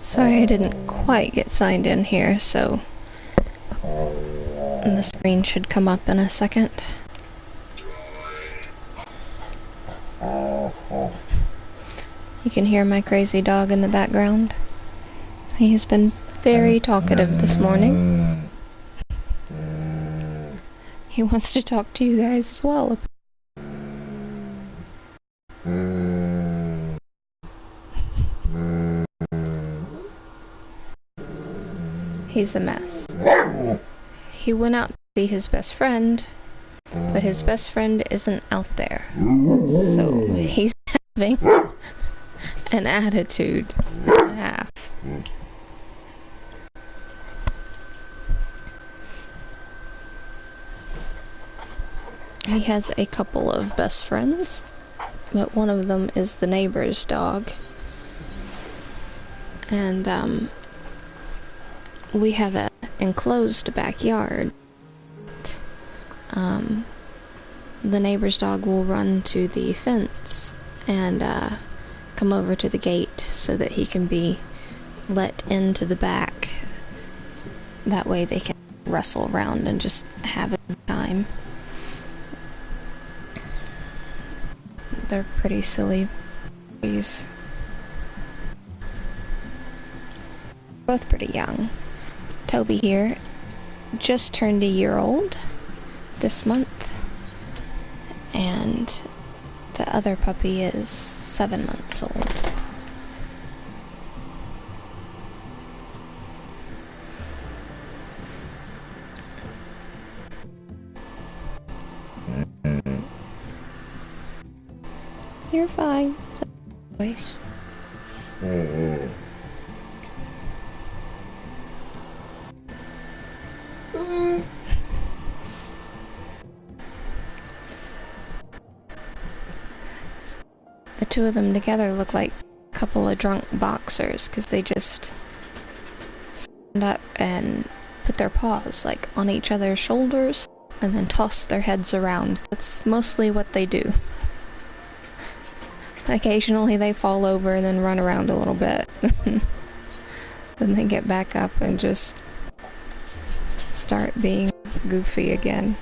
Sorry, I didn't quite get signed in here, so the screen should come up in a second. You can hear my crazy dog in the background. He has been very talkative this morning. He wants to talk to you guys as well. He's a mess. He went out to see his best friend, but his best friend isn't out there. So he's having an attitude and a half. He has a couple of best friends, but one of them is the neighbor's dog. And we have an enclosed backyard. The neighbor's dog will run to the fence and come over to the gate so that he can be let into the back. That way they can wrestle around and just have a good time. They're pretty silly boys. Both pretty young. Toby here just turned a year old this month, and the other puppy is 7 months old. You're fine. Voice. The two of them together look like a couple of drunk boxers because they just stand up and put their paws like on each other's shoulders and then toss their heads around. That's mostly what they do. Occasionally they fall over and then run around a little bit. Then they get back up and just start being goofy again.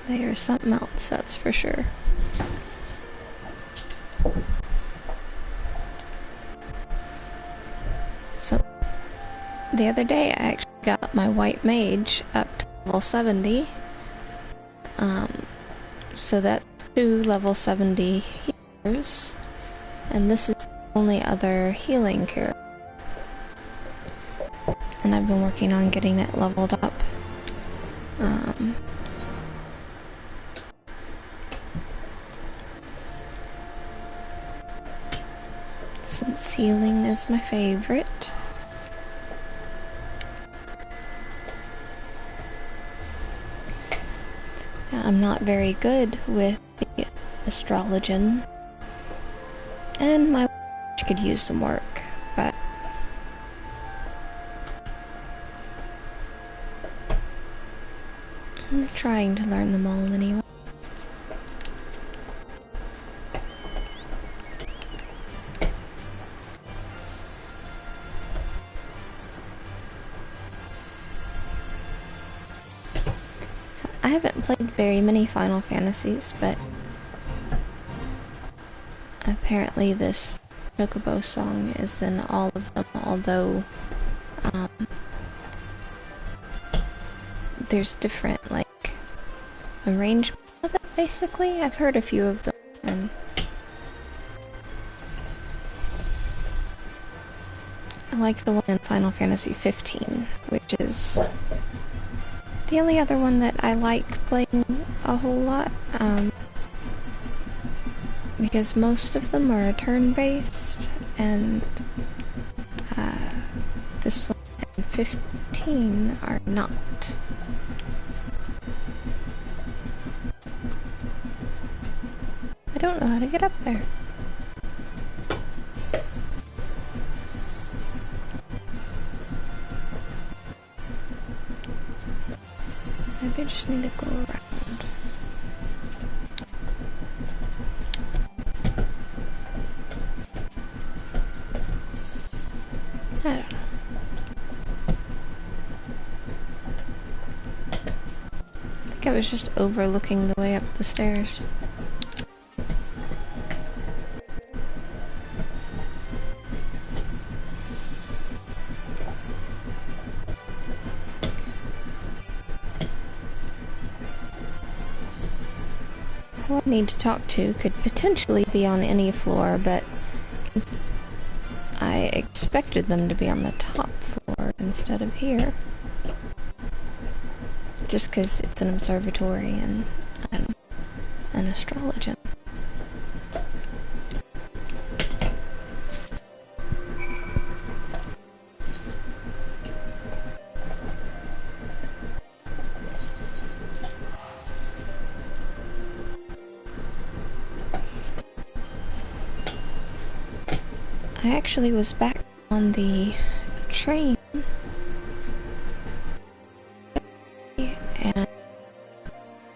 They are something else, that's for sure. So, the other day I actually got my white mage up to level 70. So that's 2 level 70 healers. And this is the only other healing cure. And I've been working on getting it leveled up. Since healing is my favorite. I'm not very good with the astrologian, and my could use some work, but I'm trying to learn them all anyway. I haven't played very many Final Fantasies, but apparently this Chocobo song is in all of them, although there's different, like, arrangements of it, basically. I've heard a few of them, and I like the one in Final Fantasy XV, which is the only other one that I like playing a whole lot, because most of them are turn-based, and this one and 15 are not. I don't know how to get up there. Maybe I just need to go around. I was just overlooking the way up the stairs. Who I need to talk to could potentially be on any floor, but I expected them to be on the top floor instead of here. Just because it's an observatory and I'm an astrologer. I actually was back on the train and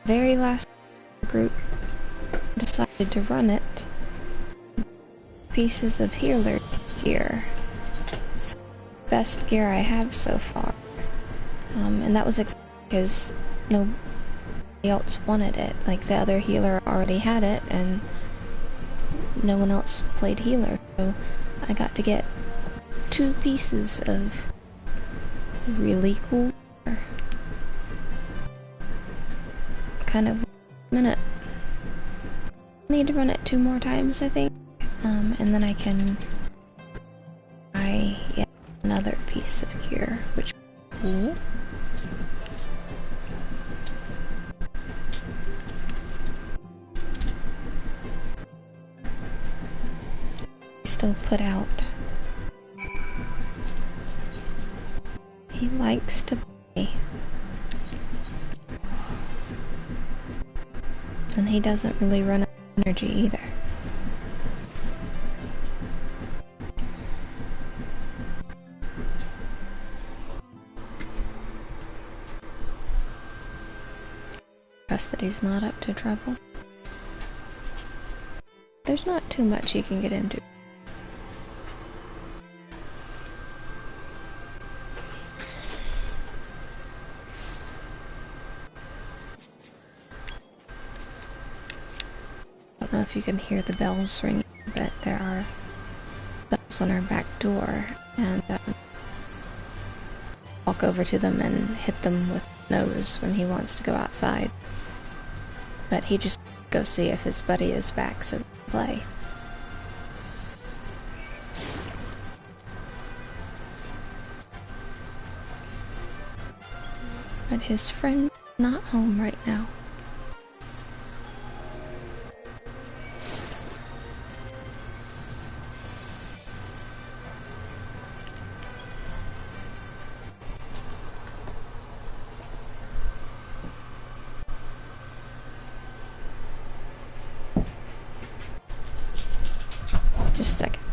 very last group decided to run it. Pieces of healer gear. It's the best gear I have so far. And that was because nobody else wanted it. Like the other healer already had it and no one else played healer. So I got to get 2 pieces of really cool gear. Kind of minute. I need to run it 2 more times, I think, and then I can buy yet another piece of gear, which is cool. Still put out. He likes to play. And he doesn't really run out of energy either. Trust that he's not up to trouble. There's not too much he can get into. I don't know if you can hear the bells ringing, but there are bells on our back door, and walk over to them and hit them with the nose when he wants to go outside. But he just goes see if his buddy is back so they can play. But his friend is not home right now. Just a second.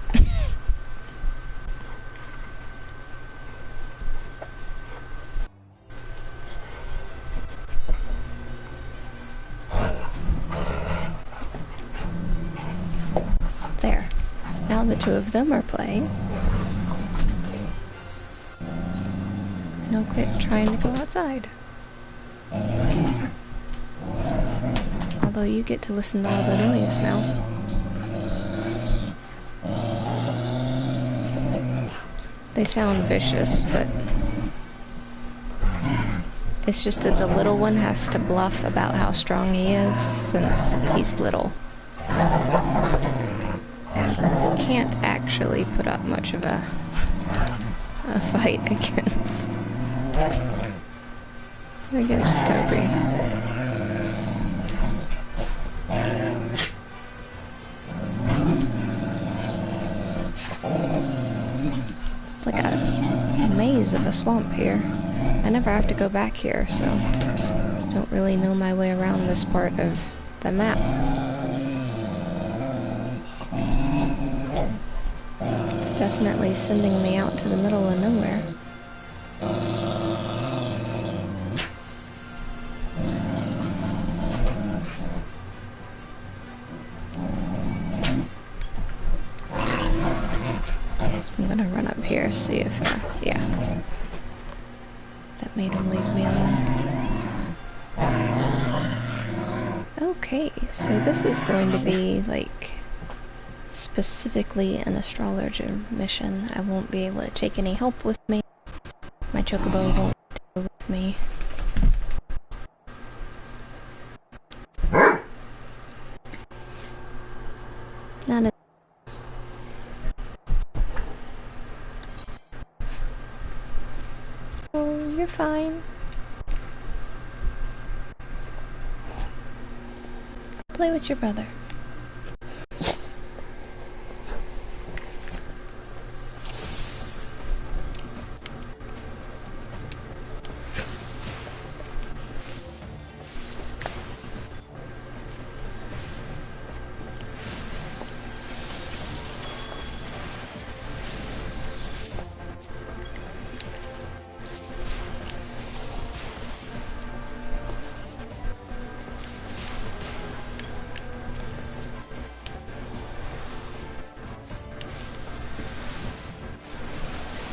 There. Now the 2 of them are playing. And he'll quit trying to go outside. Although you get to listen to all the noise now. They sound vicious, but it's just that the little one has to bluff about how strong he is since he's little. And can't actually put up much of a fight against Toby. It's like a maze of a swamp here. I never have to go back here, so I don't really know my way around this part of the map. It's definitely sending me out to the middle of nowhere. I'm gonna run up here, see if, yeah. That made him leave me alone. Okay, so this is going to be, like, specifically an astrologer mission. I won't be able to take any help with me. My chocobo won't go with me. None of. Oh, you're fine. Play with your brother.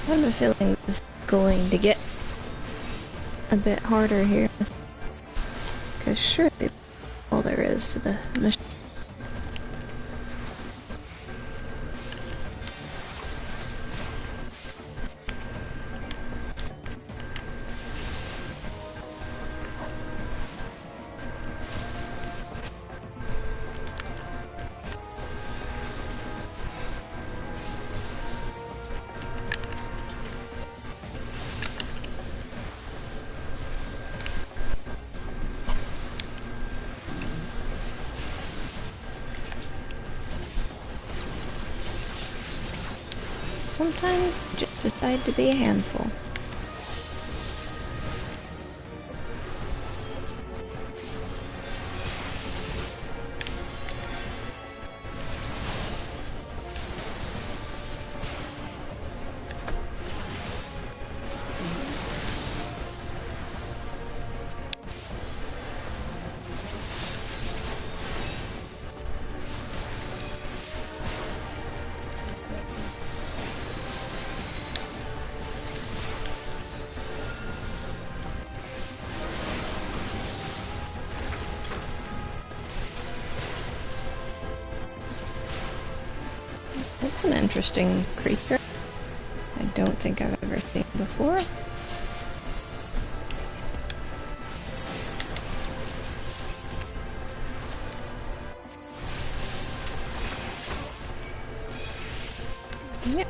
I have a feeling this is going to get a bit harder here. Because surely that's all there is to the mission. Sometimes they just decide to be a handful. That's an interesting creature. I don't think I've ever seen before. Yep.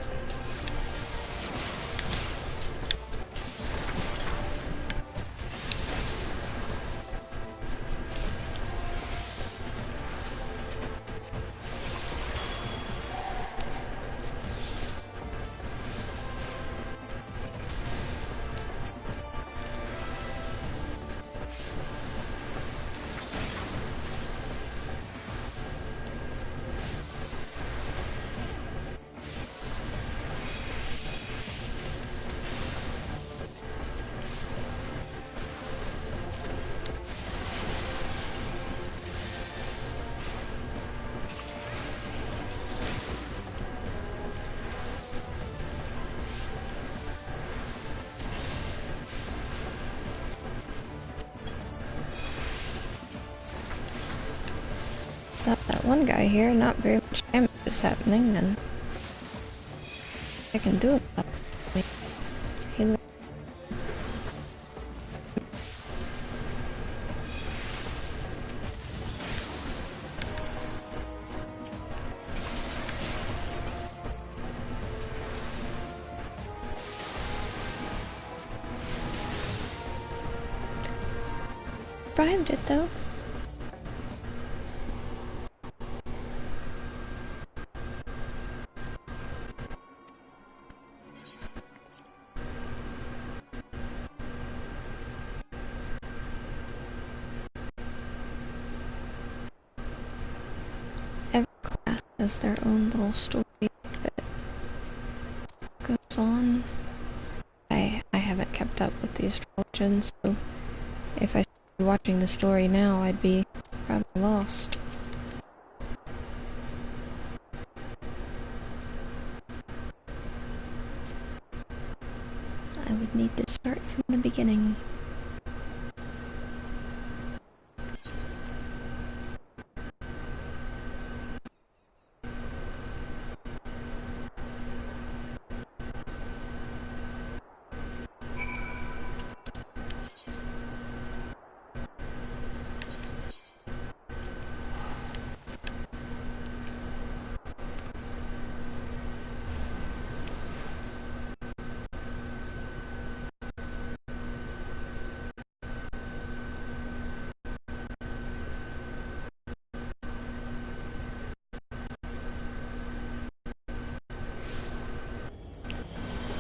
That one guy here, not very much damage is happening, then I can do about it. He survived it though. Every class has their own little story that goes on. I haven't kept up with the astrologians, so if I started watching the story now, I'd be rather lost. I would need to start from the beginning.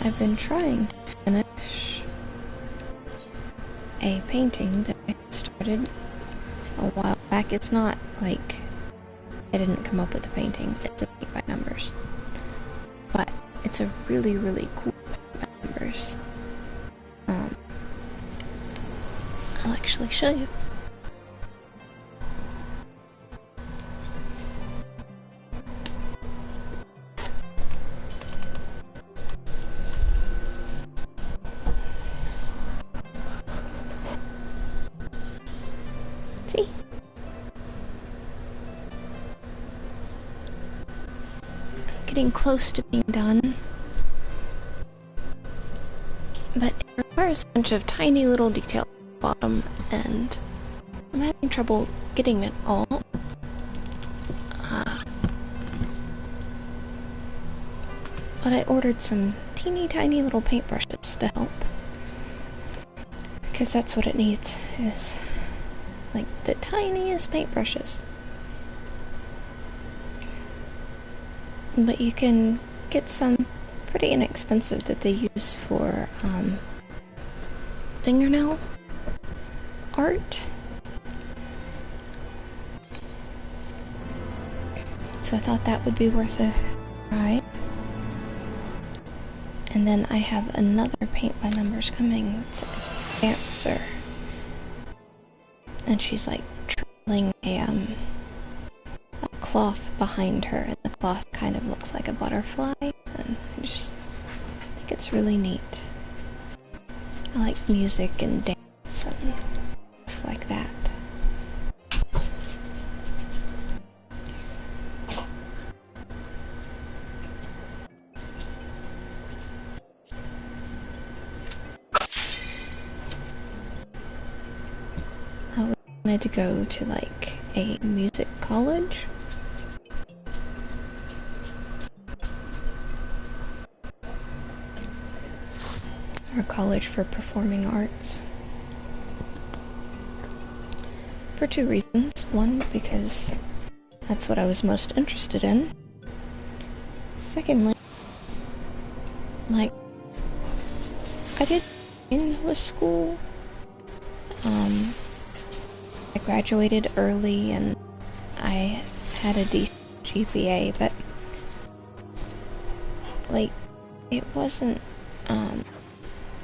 I've been trying to finish a painting that I started a while back. It's not like I didn't come up with the painting. It's a paint by numbers. But it's a really, really cool paint by numbers. I'll actually show you. See? Getting close to being done. But it requires a bunch of tiny little details at the bottom, and I'm having trouble getting it all. But I ordered some teeny tiny little paintbrushes to help. Because that's what it needs, is like the tiniest paintbrushes. But you can get some pretty inexpensive that they use for fingernail art. So I thought that would be worth a try. And then I have another paint by numbers coming. It's a dancer. And she's like trailing a cloth behind her, and the cloth kind of looks like a butterfly, and I just think it's really neat. I like music and dance and stuff like that. I wanted to go to like a music college. Or college for performing arts. For two reasons. One, because that's what I was most interested in. Secondly, like, I did with school. I graduated early and I had a decent GPA, but like, it wasn't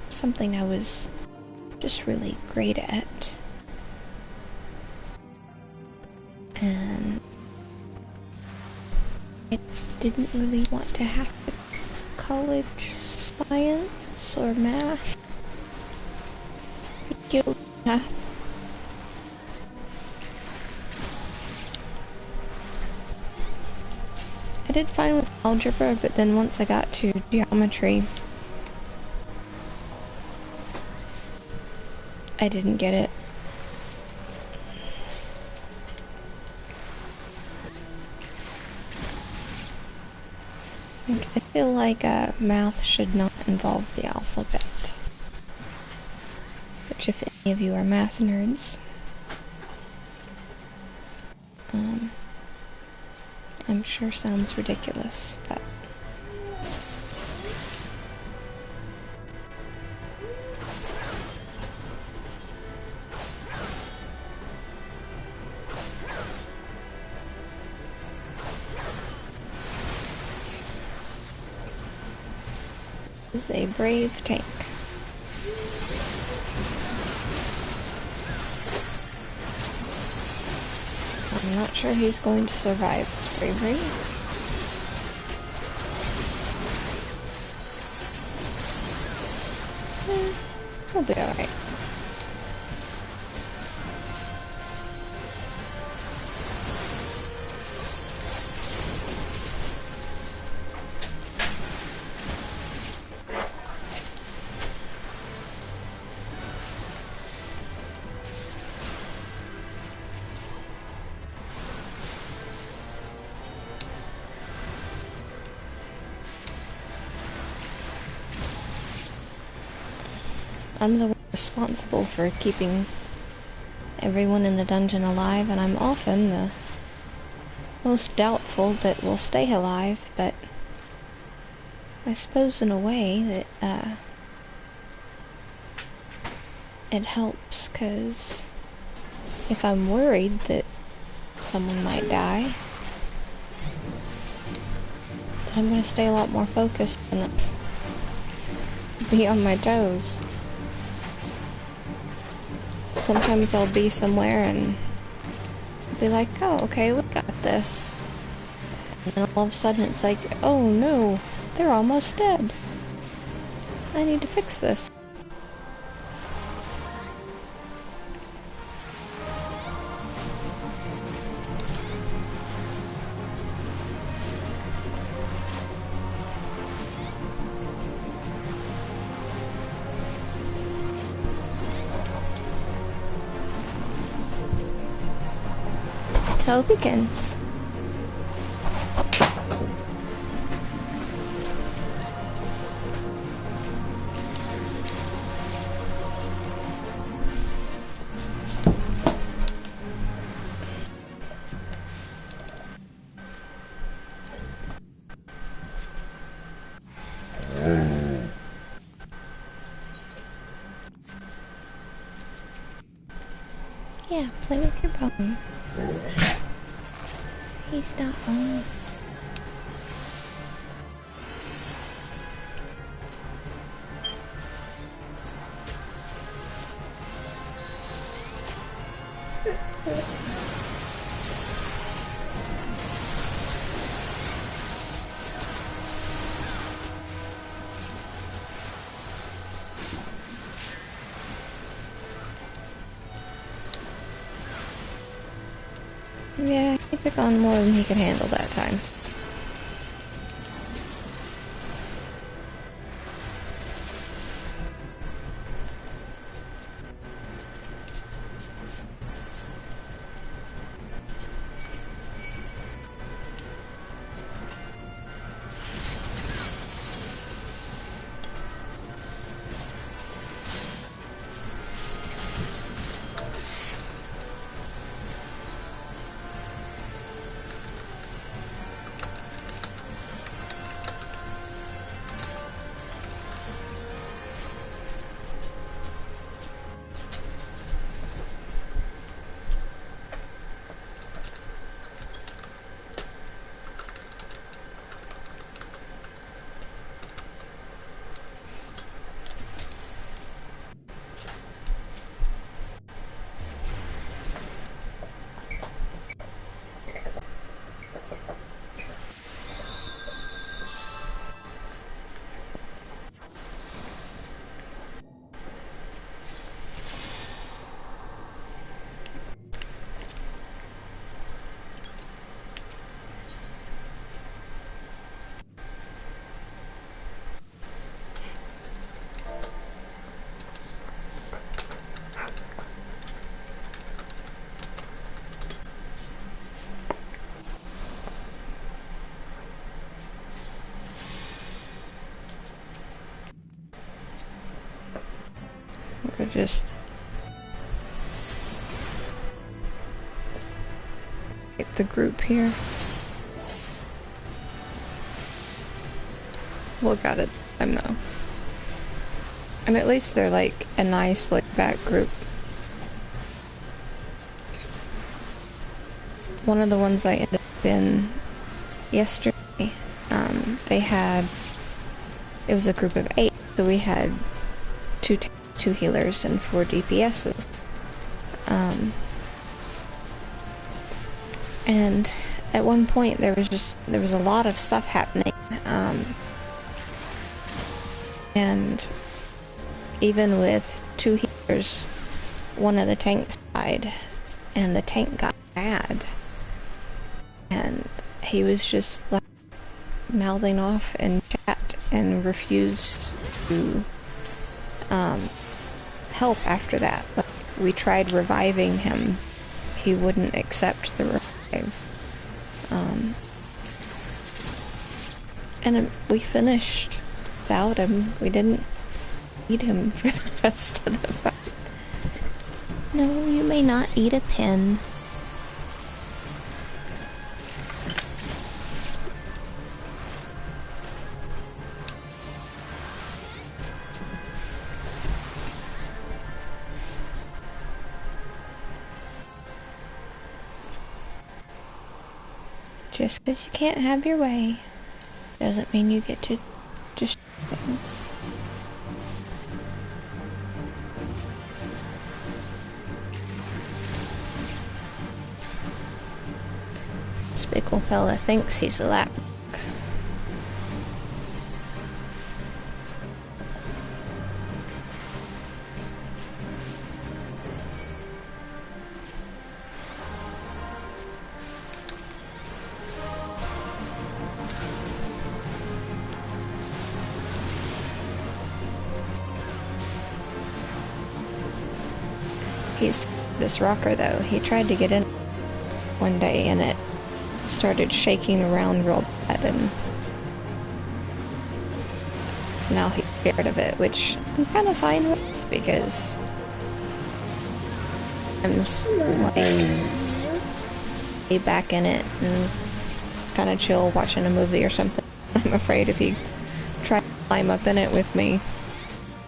something I was just really great at. And I didn't really want to have to college science or math. Math. I did fine with algebra, but then once I got to geometry, I didn't get it. I feel like math should not involve the alphabet. Which, if any of you are math nerds, I'm sure sounds ridiculous, but this is a brave tank. I'm not sure he's going to survive his bravery. He'll be alright. I'm the one responsible for keeping everyone in the dungeon alive, and I'm often the most doubtful that we'll stay alive, but I suppose in a way that, it helps, because if I'm worried that someone might die, then I'm gonna stay a lot more focused and be on my toes. Sometimes I'll be somewhere and be like, oh, okay, we got this. And then all of a sudden it's like, oh no, they're almost dead. I need to fix this. Tobekins. Yeah, play with your bone. He's not home. Yeah, he took on more than he could handle that time. We're just get the group here. We'll got it. I know. And at least they're like a nice laid back group. One of the ones I ended up in yesterday, they had, it was a group of 8, so we had 2 healers and 4 DPSs. And at one point there was a lot of stuff happening, and even with 2 healers, one of the tanks died, and the tank got mad, and he was just like mouthing off in chat and refused to help after that. Like, we tried reviving him, he wouldn't accept the revive. And we finished without him. We didn't need him for the rest of the fight. No, you may not eat a pin. Just because you can't have your way doesn't mean you get to just things. This big ol' fella thinks he's a lap. He's this rocker though. He tried to get in one day and it started shaking around real bad, and now he's scared of it, which I'm kind of fine with because I'm like be back in it and kind of chill watching a movie or something. I'm afraid if he tries to climb up in it with me,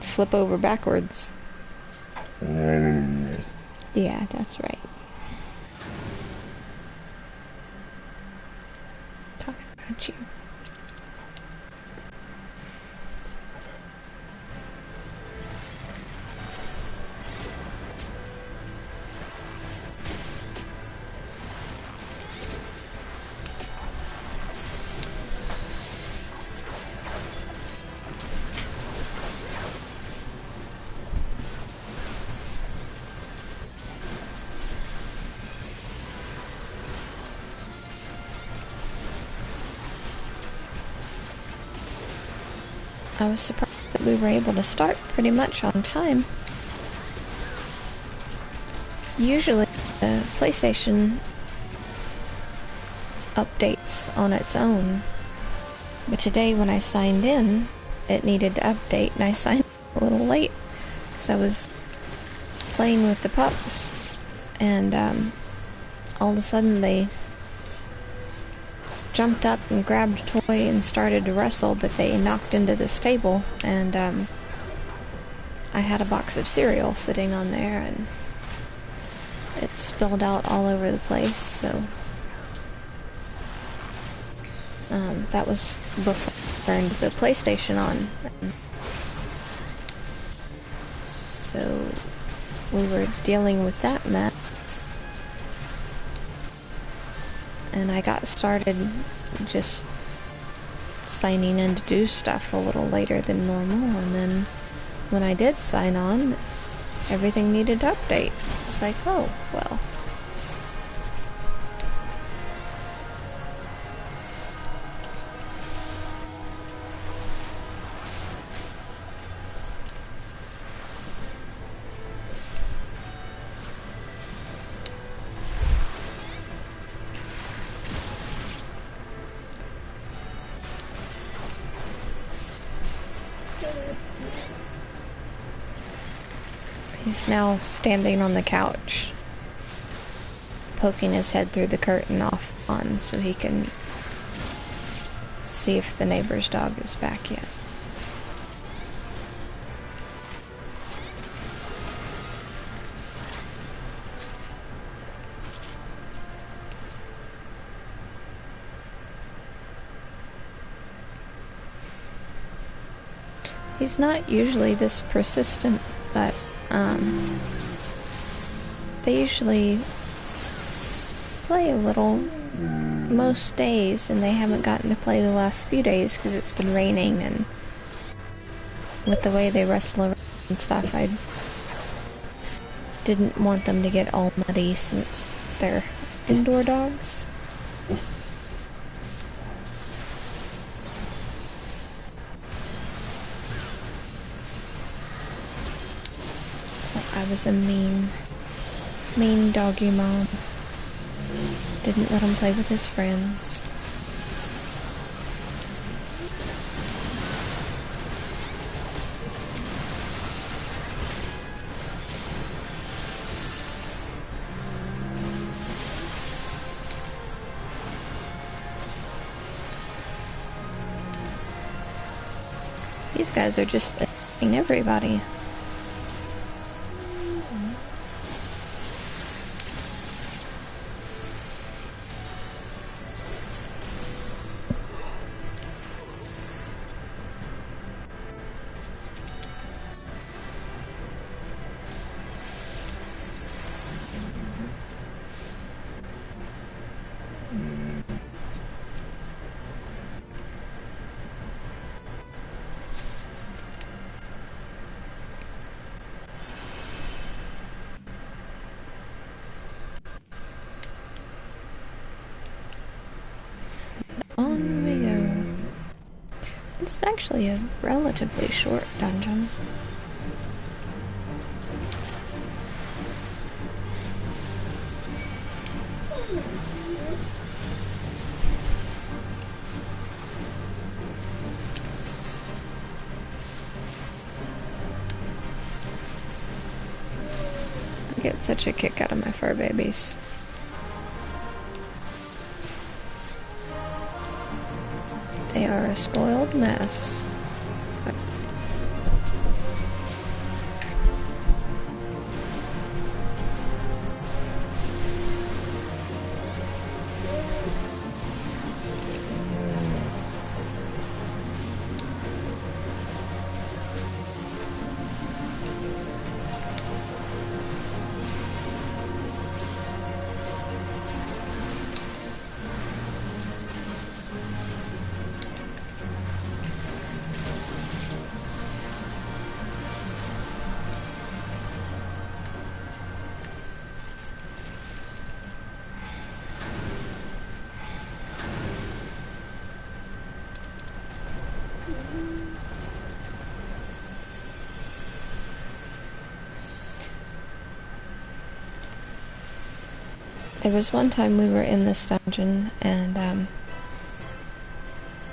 flip over backwards. Yeah, that's right. Talking about you. I was surprised that we were able to start pretty much on time. Usually the PlayStation updates on its own, but today when I signed in, it needed to update and I signed a little late because I was playing with the pups, and all of a sudden they jumped up and grabbed a toy and started to wrestle, but they knocked into this table, and I had a box of cereal sitting on there and it spilled out all over the place, so that was before I turned the PlayStation on. So we were dealing with that mess. And I got started just signing in to do stuff a little later than normal, and then when I did sign on, everything needed to update. It's like, oh, well. He's now standing on the couch, poking his head through the curtain off on so he can see if the neighbor's dog is back yet. He's not usually this persistent, but they usually play a little most days, and they haven't gotten to play the last few days because it's been raining, and with the way they wrestle around and stuff, I didn't want them to get all muddy since they're indoor dogs. I was a mean doggy mom. Didn't let him play with his friends. These guys are just attacking everybody. On we go. This is actually a relatively short dungeon. I get such a kick out of my fur babies. They are a spoiled mess. There was one time we were in this dungeon and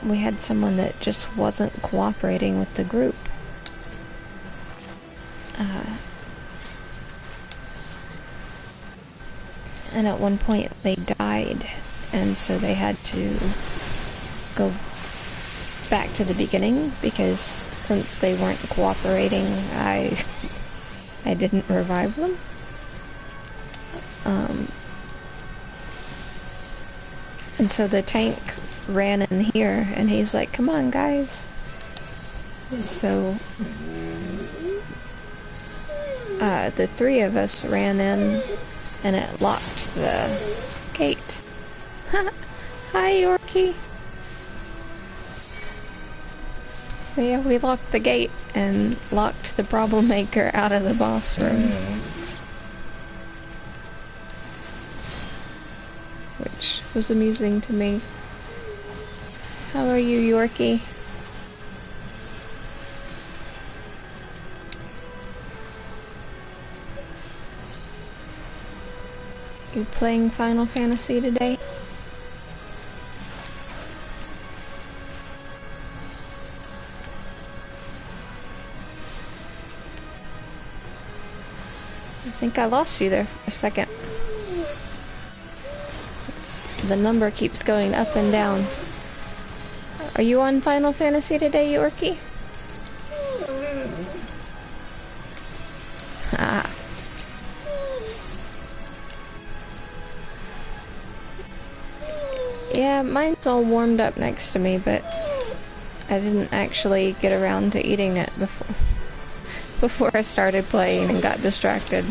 we had someone that just wasn't cooperating with the group. And at one point they died, and so they had to go back to the beginning because since they weren't cooperating, I didn't revive them. And so the tank ran in here, and he's like, "Come on, guys." So the three of us ran in, and it locked the gate. Hi, Yorkie. Yeah, we locked the gate and locked the problem maker out of the boss room. Which was amusing to me. How are you, Yorkie? You playing Final Fantasy today? I think I lost you there for a second. The number keeps going up and down. Are you on Final Fantasy today, Yorkie? Ah. Yeah, mine's all warmed up next to me, but I didn't actually get around to eating it before I started playing and got distracted.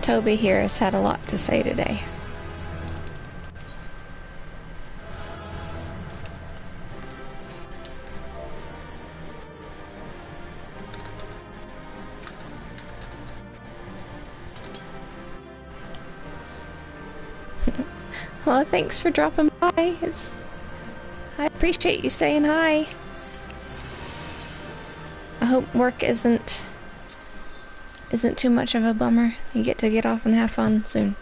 Toby here has had a lot to say today. Well, thanks for dropping by. I appreciate you saying hi. I hope work isn't too much of a bummer. You get off and have fun soon.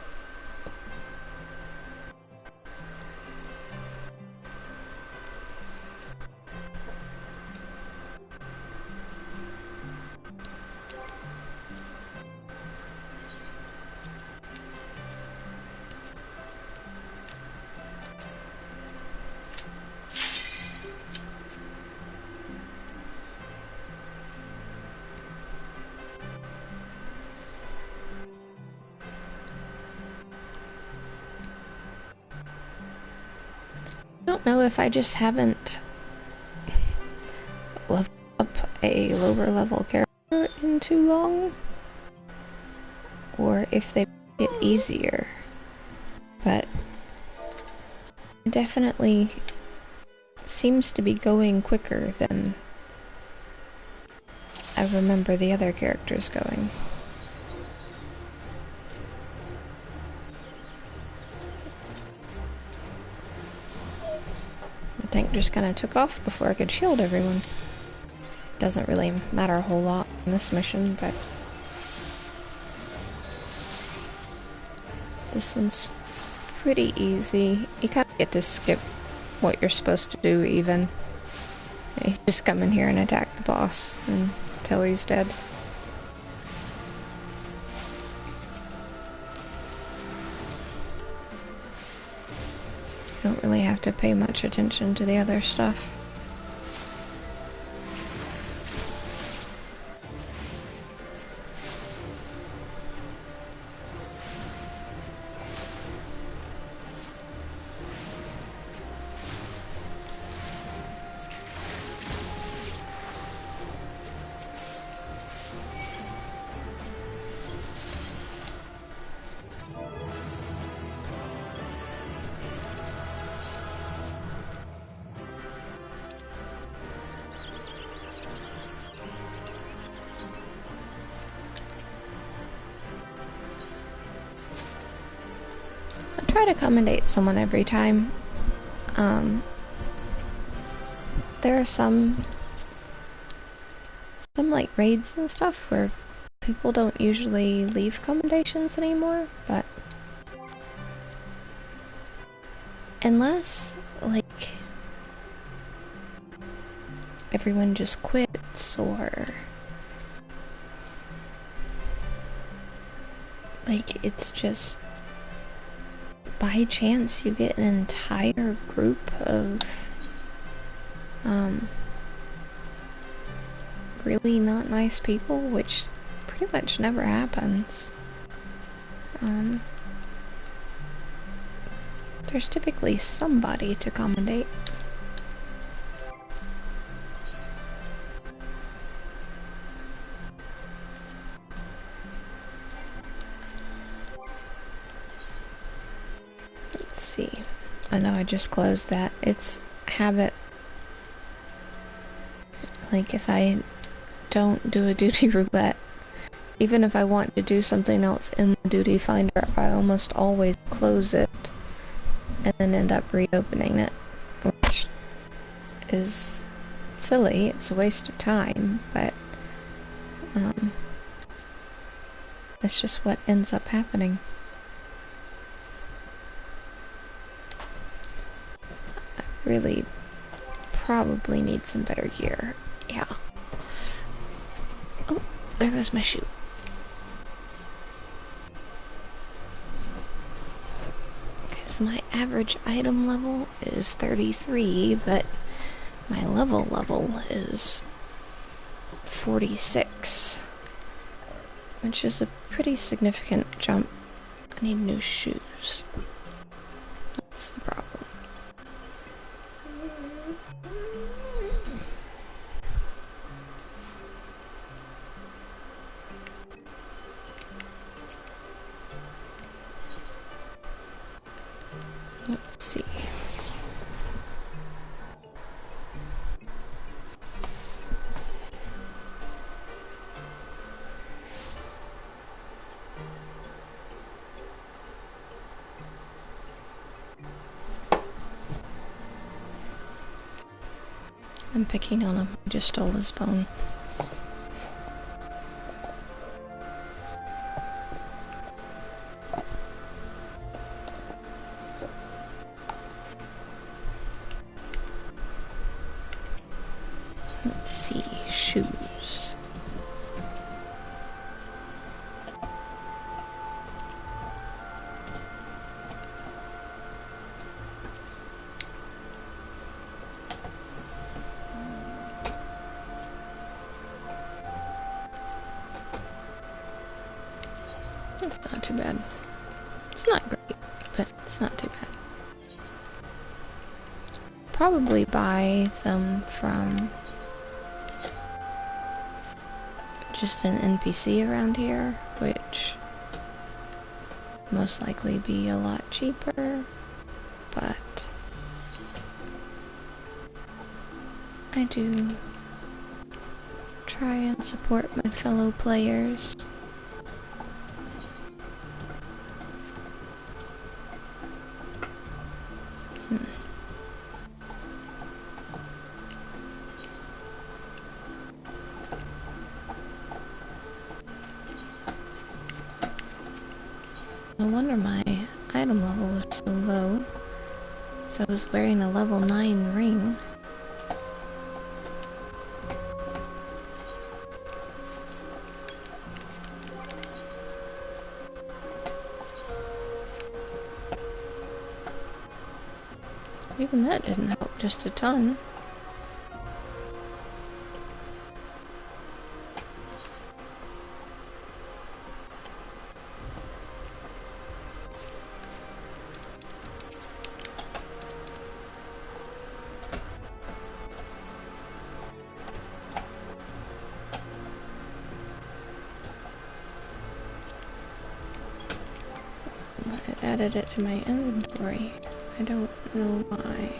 don't know if I just haven't leveled up a lower level character in too long, or if they made it easier, but it definitely seems to be going quicker than I remember the other characters going. The tank just kind of took off before I could shield everyone. Doesn't really matter a whole lot in this mission, but this one's pretty easy. You kind of get to skip what you're supposed to do even. You just come in here and attack the boss until he's dead. You don't really have to pay much attention to the other stuff. Try to accommodate someone every time. There are some like raids and stuff where people don't usually leave commendations anymore, but unless like everyone just quits, or like it's just by chance you get an entire group of really not nice people, which pretty much never happens. There's typically somebody to accommodate. Let's see. I know I just closed that. It's habit. Like if I don't do a duty roulette, even if I want to do something else in the duty finder, I almost always close it and then end up reopening it, which is silly. It's a waste of time, but it's just what ends up happening. I really probably need some better gear. Yeah. Oh, there goes my shoe. Okay, so my average item level is 33, but my level is 46, which is a pretty significant jump. I need new shoes. That's the problem. Let's see. I'm picking on him. I just stole his bone. Let's see. Shoes. It's not too bad. It's not great, but it's not too bad. probably buy them from just an NPC around here, which most likely be a lot cheaper, but I do try and support my fellow players. No wonder my item level was so low. So I was wearing a level 9 ring. Even that didn't help just a ton. It added it to my inventory. I don't know why.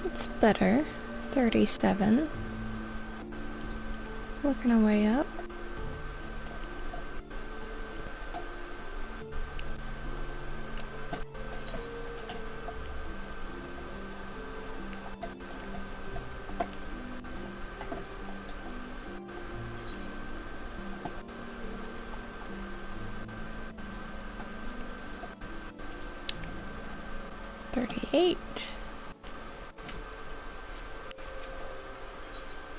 It's better. 37. Working our way up.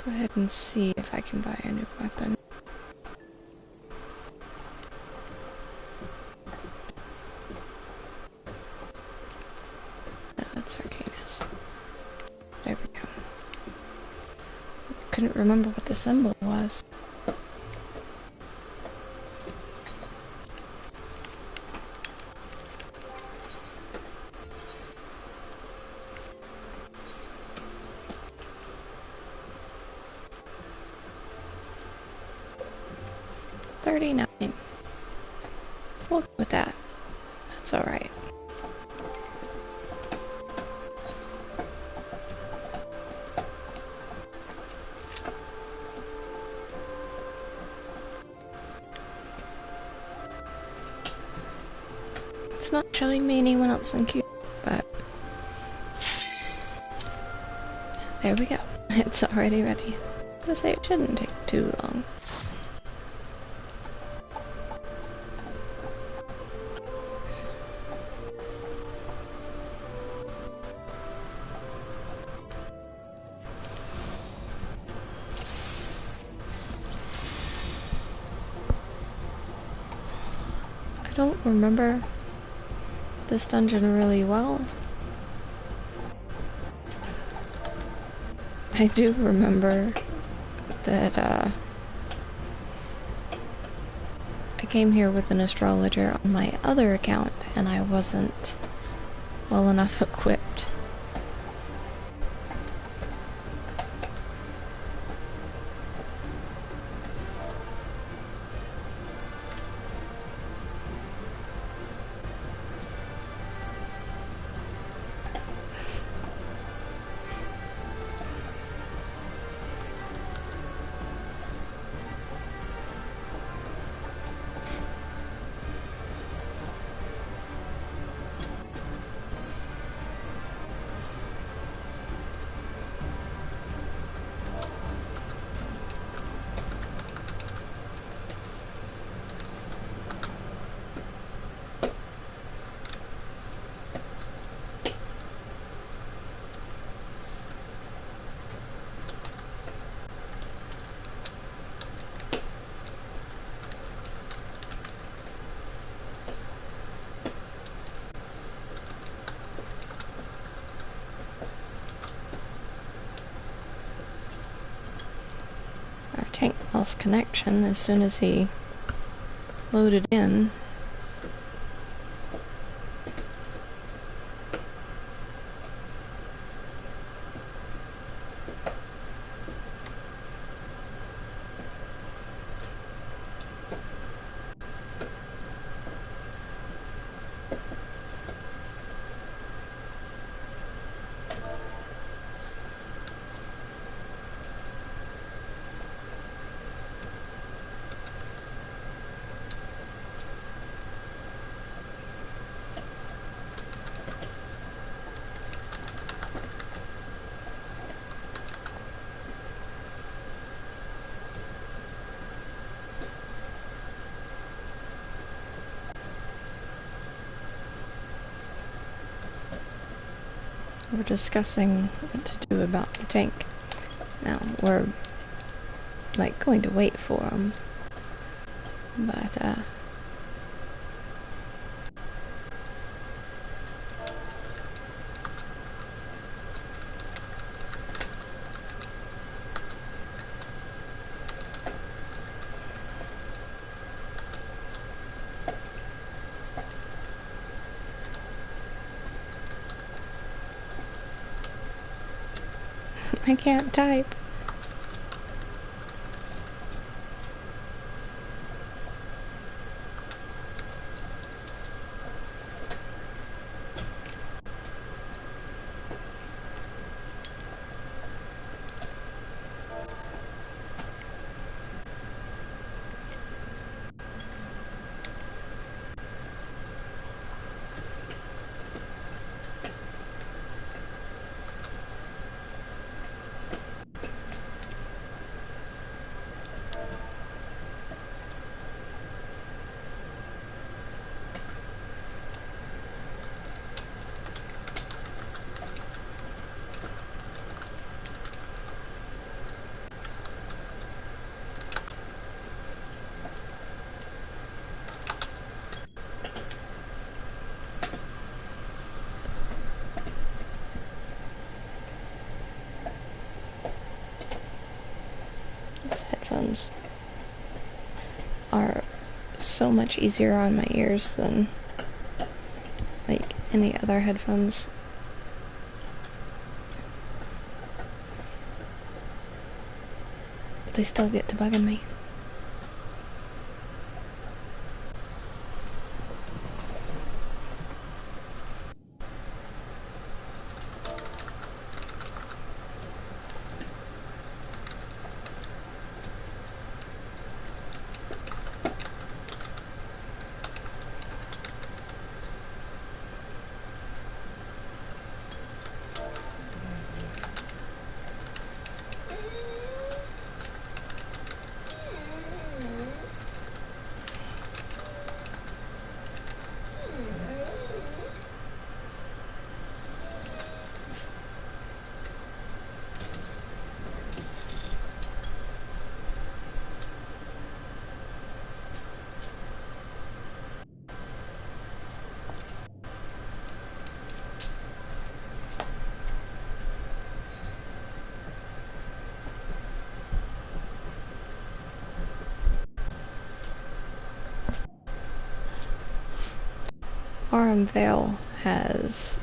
Go ahead and see if I can buy a new weapon. No, that's Arcanus. There we go. Couldn't remember what the symbol was. We'll go with that. That's alright. It's not showing me anyone else in queue, but there we go. It's already ready. I was gonna say it shouldn't take too long. I don't remember this dungeon really well. I do remember that I came here with an astrologer on my other account and I wasn't well enough equipped. lost connection as soon as he loaded in. We're discussing what to do about the tank. Now, we're, like, going to wait for him. But, I can't type. These headphones are so much easier on my ears than, like, any other headphones. But they still get to bugging me. Aurum Vale has,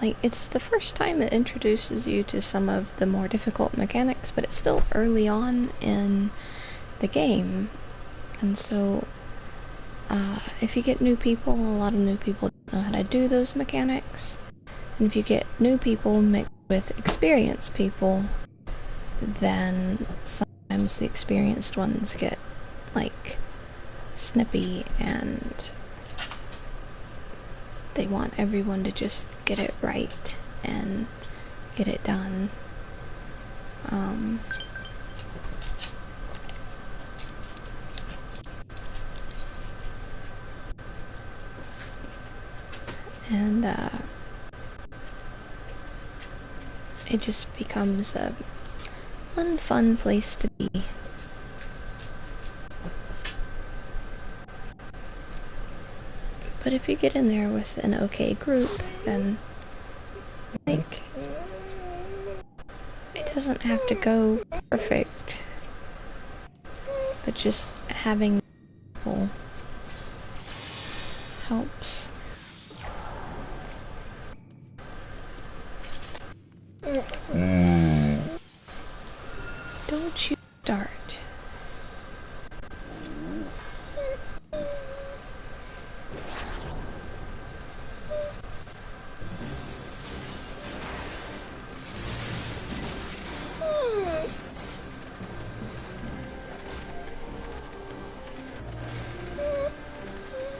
like, it's the first time it introduces you to some of the more difficult mechanics, but it's still early on in the game. And so, if you get new people, a lot of new people don't know how to do those mechanics. And if you get new people mixed with experienced people, then sometimes the experienced ones get, like, snippy and they want everyone to just get it right and get it done. And it just becomes a unfun place to be. But if you get in there with an okay group, then, like, it doesn't have to go perfect. But just having people helps. Don't you start.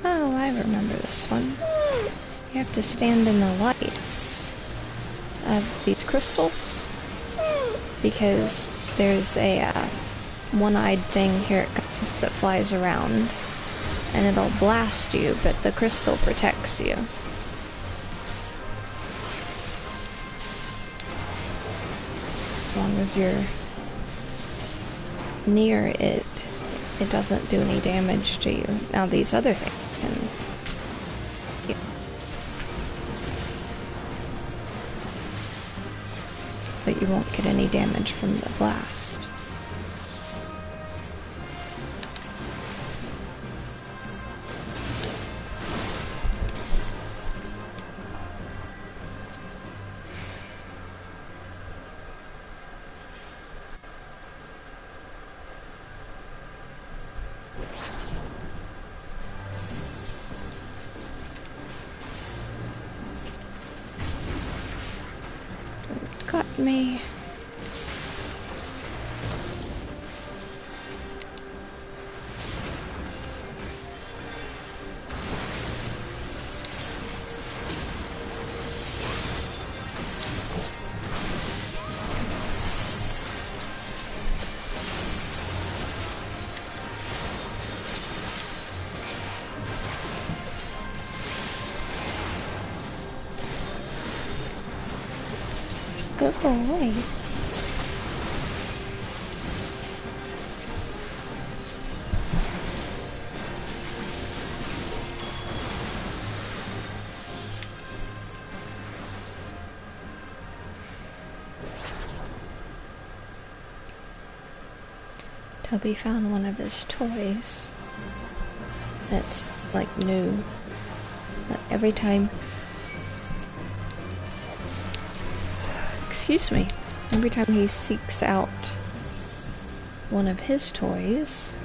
Oh, I remember this one. You have to stand in the lights of these crystals because there's a one-eyed thing, here it comes, that flies around and it'll blast you, but the crystal protects you. As long as you're near it, it doesn't do any damage to you. Now these other things can... but you won't get any damage from the blast. Got me. Go away. Toby found one of his toys. It's like new. But every time... Excuse me. Every time he seeks out one of his toys,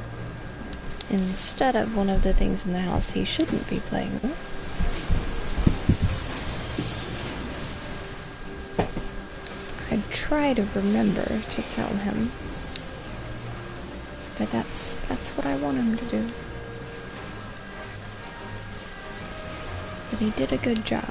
instead of one of the things in the house he shouldn't be playing with, I try to remember to tell him that that's what I want him to do. But he did a good job.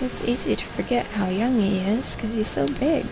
It's easy to forget how young he is, because he's so big.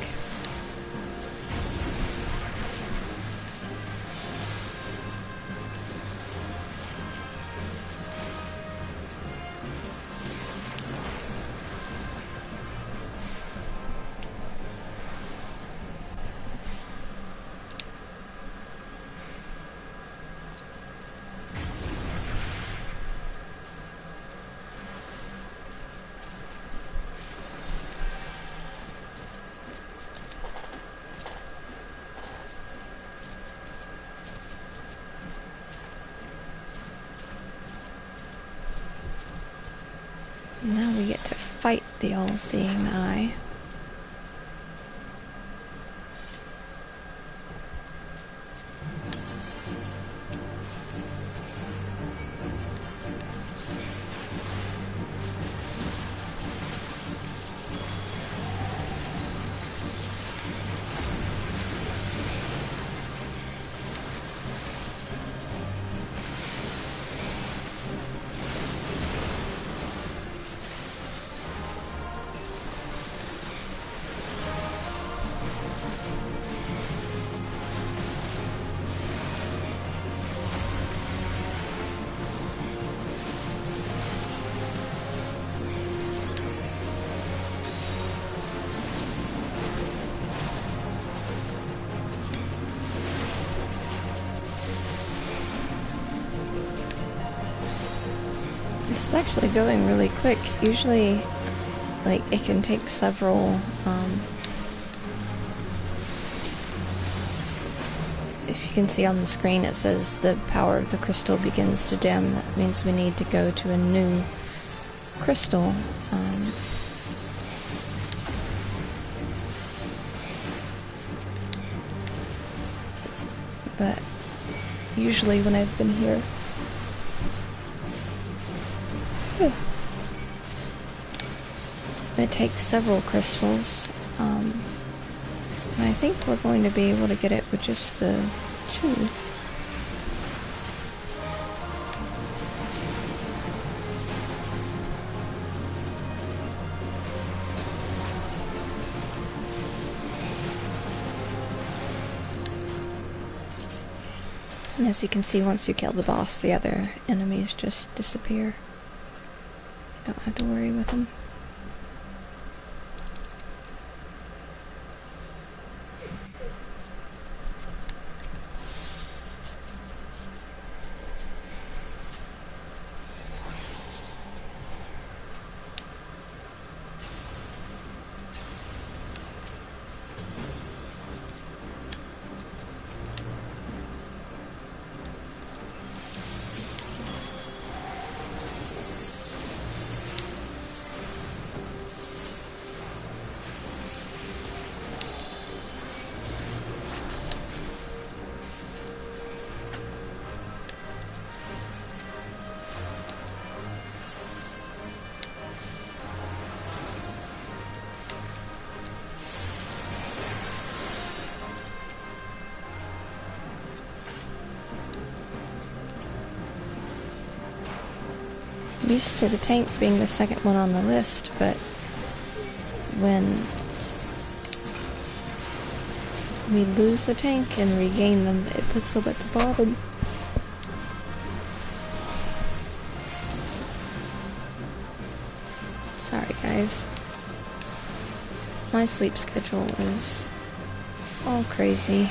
Now we get to fight the all-seeing eye. This is actually going really quick. Usually, like, it can take several, if you can see on the screen, it says the power of the crystal begins to dim. That means we need to go to a new crystal. But usually when I've been here, it takes several crystals, and I think we're going to be able to get it with just the 2. And as you can see, once you kill the boss, the other enemies just disappear. You don't have to worry with them. Used to the tank being the second one on the list, but when we lose the tank and regain them, it puts them at the bottom. Sorry guys. My sleep schedule is all crazy.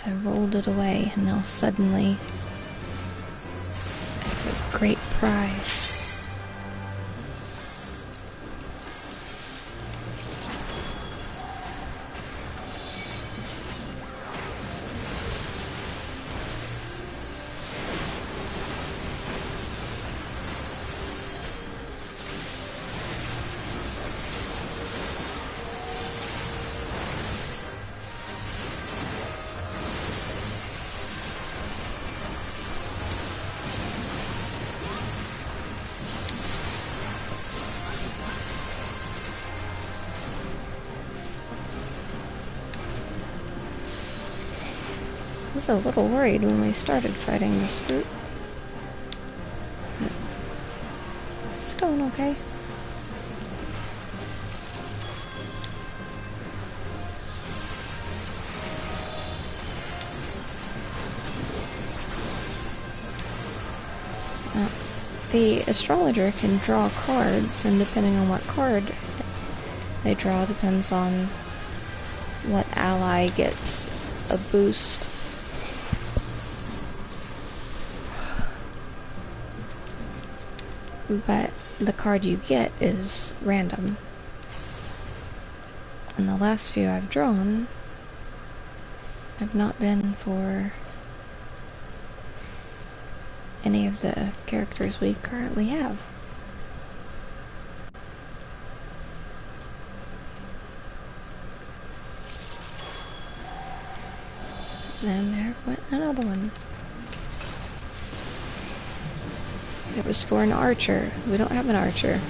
I rolled it away, and now suddenly it's a great prize. I was a little worried when we started fighting this group. But it's going okay. The astrologer can draw cards, and depending on what card they draw depends on what ally gets a boost. But the card you get is random. And the last few I've drawn have not been for any of the characters we currently have. And there went another one. It was for an archer. We don't have an archer.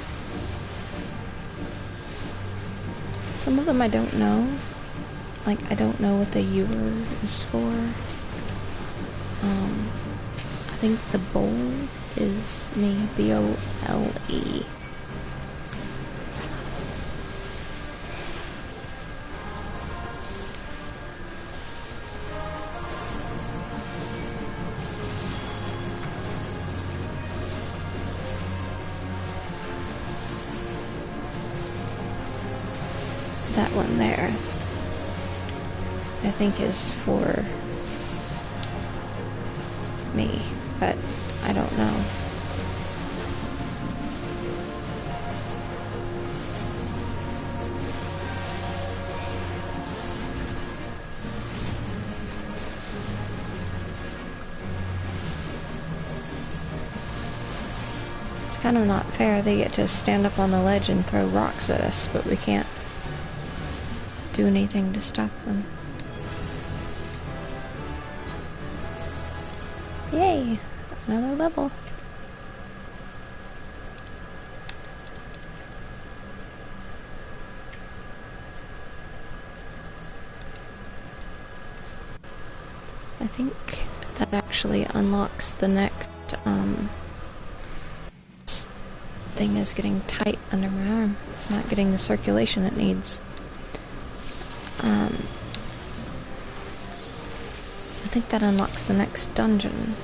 Some of them I don't know. Like, I don't know what the ewer is for. I think the bowl is me, B-O-L-E. That one there, I think is for me, but I don't know. It's kind of not fair. They get to stand up on the ledge and throw rocks at us, but we can't do anything to stop them. Yay! Another level. I think that actually unlocks the next, this thing is getting tight under my arm. It's not getting the circulation it needs. I think that unlocks the next dungeon.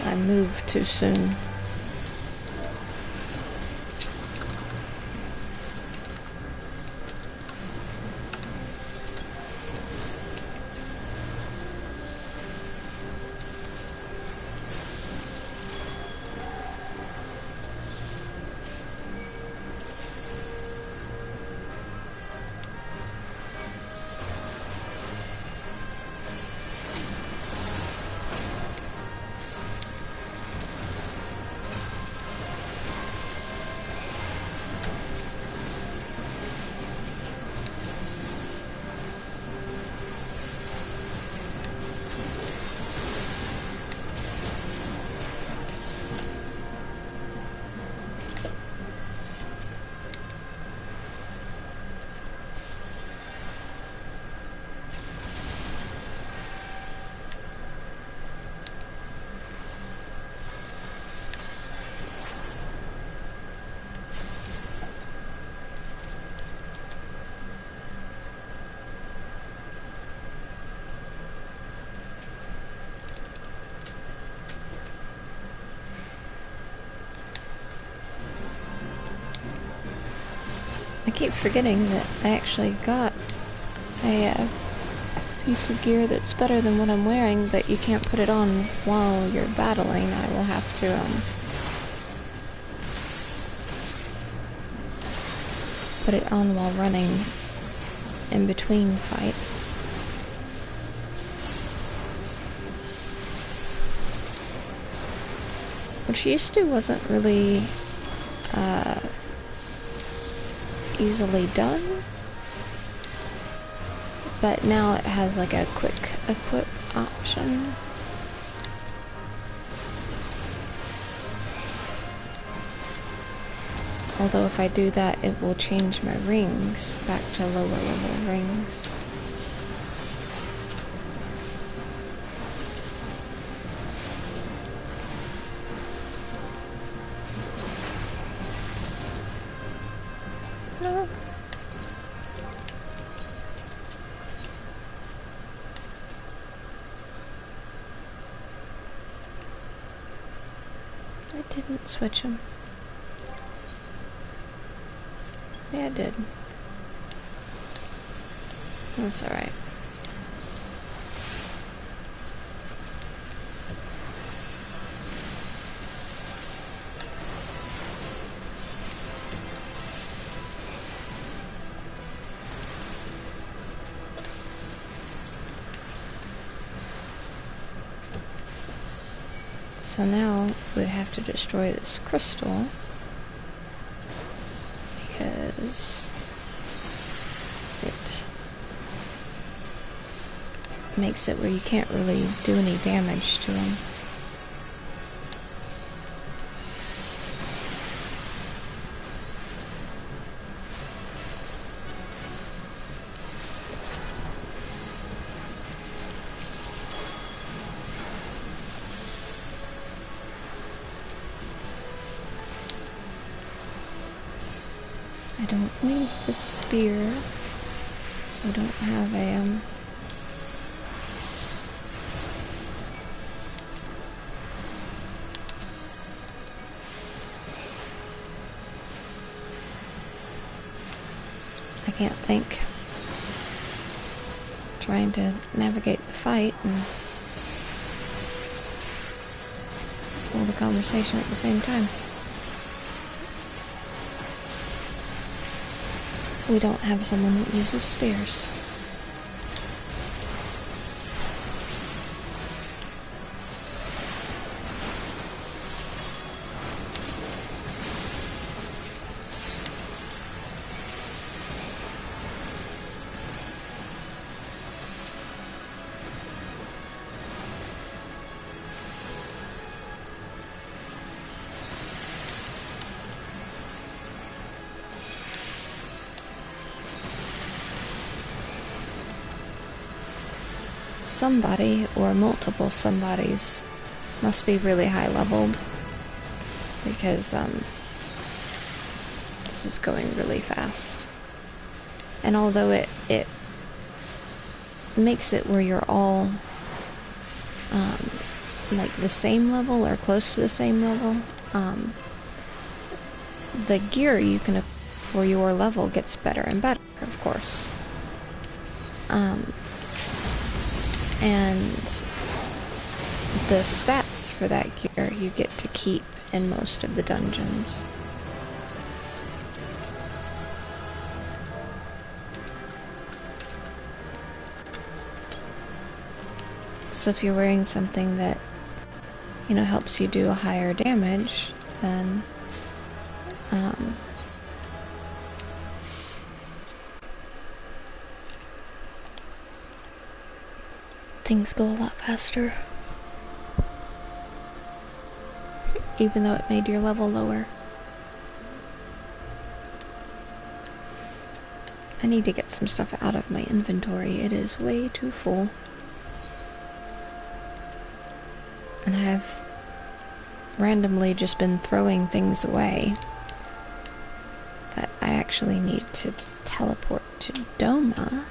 I moved too soon. I keep forgetting that I actually got a piece of gear that's better than what I'm wearing, but you can't put it on while you're battling. I will have to, put it on while running in between fights. Which used to wasn't really, easily done, but now it has like a quick equip option. Although if I do that, it will change my rings back to lower level rings. No. I didn't switch them. Yeah, I did. That's alright. So now we have to destroy this crystal because it makes it where you can't really do any damage to him. I don't need the spear. I don't have a, I can't think. Trying to navigate the fight and hold a conversation at the same time. We don't have someone that uses spears. Somebody, or multiple somebodies, must be really high leveled, because this is going really fast. And although it makes it where you're all like the same level or close to the same level, the gear you can for your level gets better and better, of course. And the stats for that gear you get to keep in most of the dungeons. So if you're wearing something that, you know, helps you do a higher damage, then things go a lot faster, even though it made your level lower. I need to get some stuff out of my inventory. It is way too full. And I have randomly just been throwing things away. But I actually need to teleport to Doma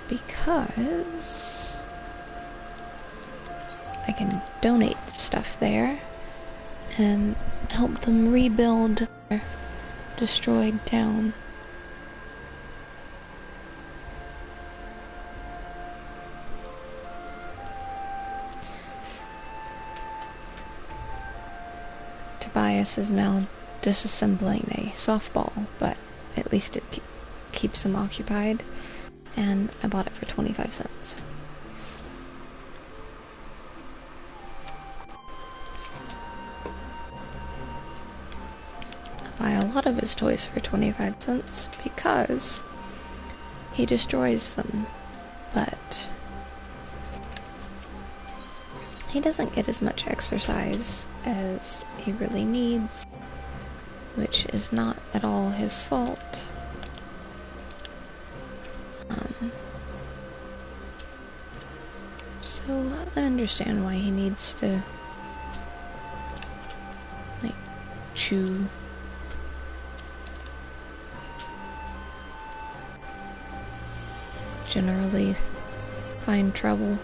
because I can donate stuff there and help them rebuild their destroyed town. Tobias is now disassembling a softball, but at least it keeps him occupied, and I bought it for 25 cents. Buy a lot of his toys for 25 cents because he destroys them, but he doesn't get as much exercise as he really needs. which is not at all his fault. So I understand why he needs to, like, chew. Generally find trouble.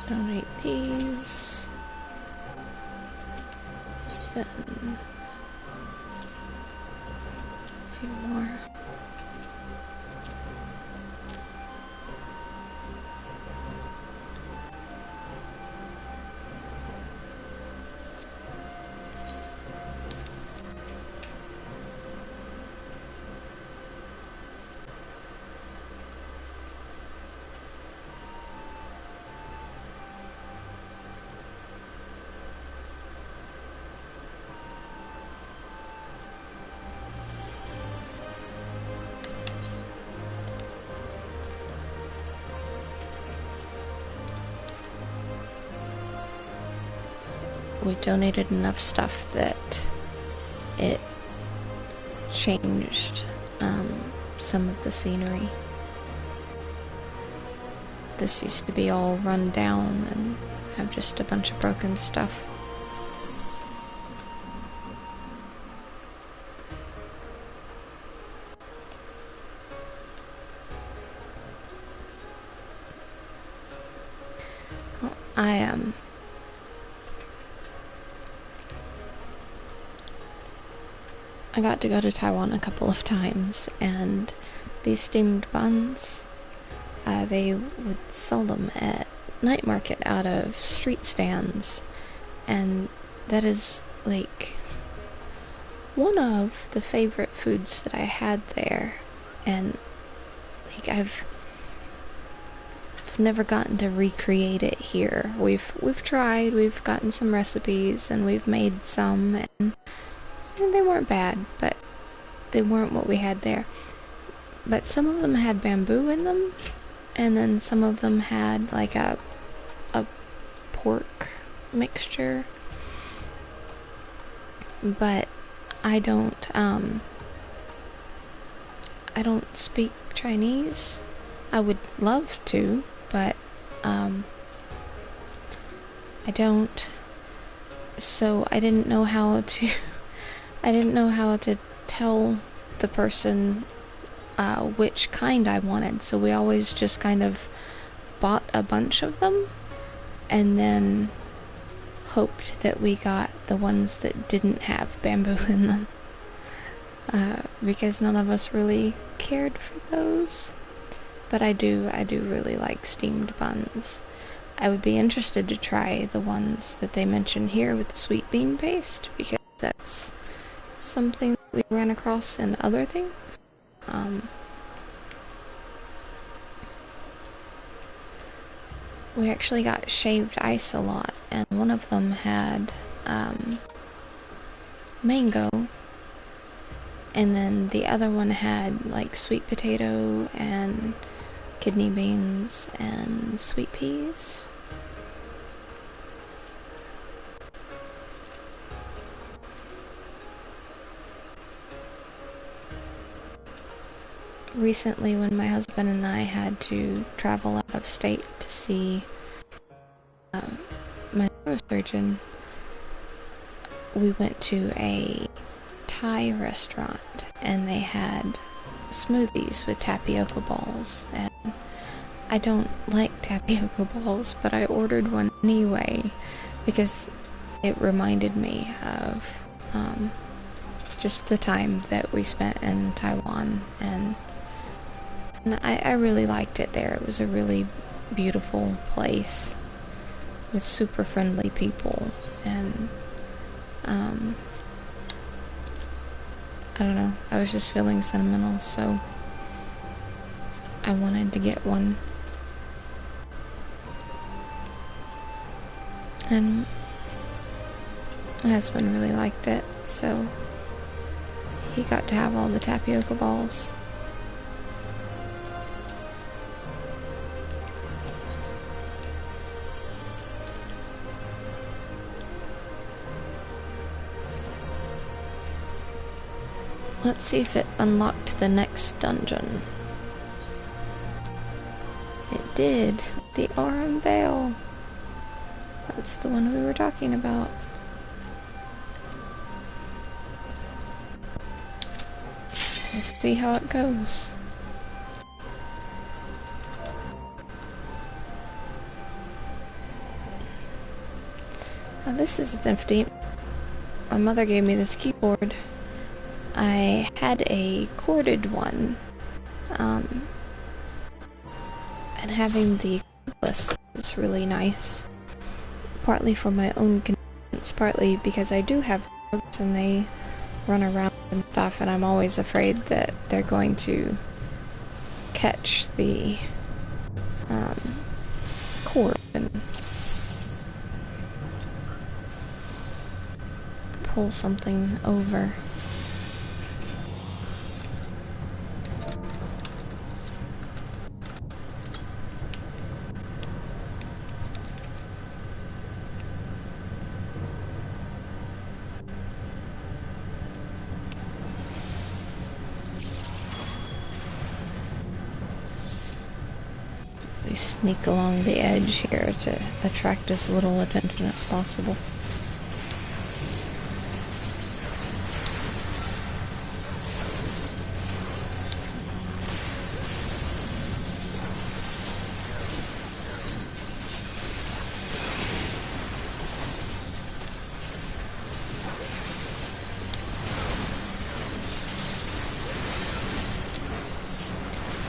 Donate these. Then a few more. We donated enough stuff that it changed some of the scenery. This used to be all run down and have just a bunch of broken stuff. Well, I got to go to Taiwan a couple of times, and these steamed buns, they would sell them at night market out of street stands, and that is like one of the favorite foods that I had there. And like I've never gotten to recreate it here. We've tried, we've gotten some recipes, and we've made some, and they weren't bad, but they weren't what we had there. But some of them had bamboo in them, and then some of them had like a pork mixture. But I don't speak Chinese. I would love to, but I don't. So I didn't know how to tell the person which kind I wanted, so we always just kind of bought a bunch of them and then hoped that we got the ones that didn't have bamboo in them, because none of us really cared for those. But I do really like steamed buns. I would be interested to try the ones that they mention here with the sweet bean paste, because that's something that we ran across in other things. We actually got shaved ice a lot, and one of them had mango, and then the other one had like sweet potato and kidney beans and sweet peas. Recently, when my husband and I had to travel out of state to see my neurosurgeon, we went to a Thai restaurant, and they had smoothies with tapioca balls, and I don't like tapioca balls, but I ordered one anyway because it reminded me of just the time that we spent in Taiwan, and I really liked it there. It was a really beautiful place with super friendly people, and I don't know, I was just feeling sentimental, so I wanted to get one. And my husband really liked it, so he got to have all the tapioca balls. Let's see if it unlocked the next dungeon. It did. The Aurum Veil. That's the one we were talking about. Let's see how it goes. Now this is nifty. My mother gave me this keyboard. I had a corded one, and having the cordless is really nice. Partly for my own convenience, partly because I do have dogs and they run around and stuff, and I'm always afraid that they're going to catch the cord and pull something over. We sneak along the edge here to attract as little attention as possible.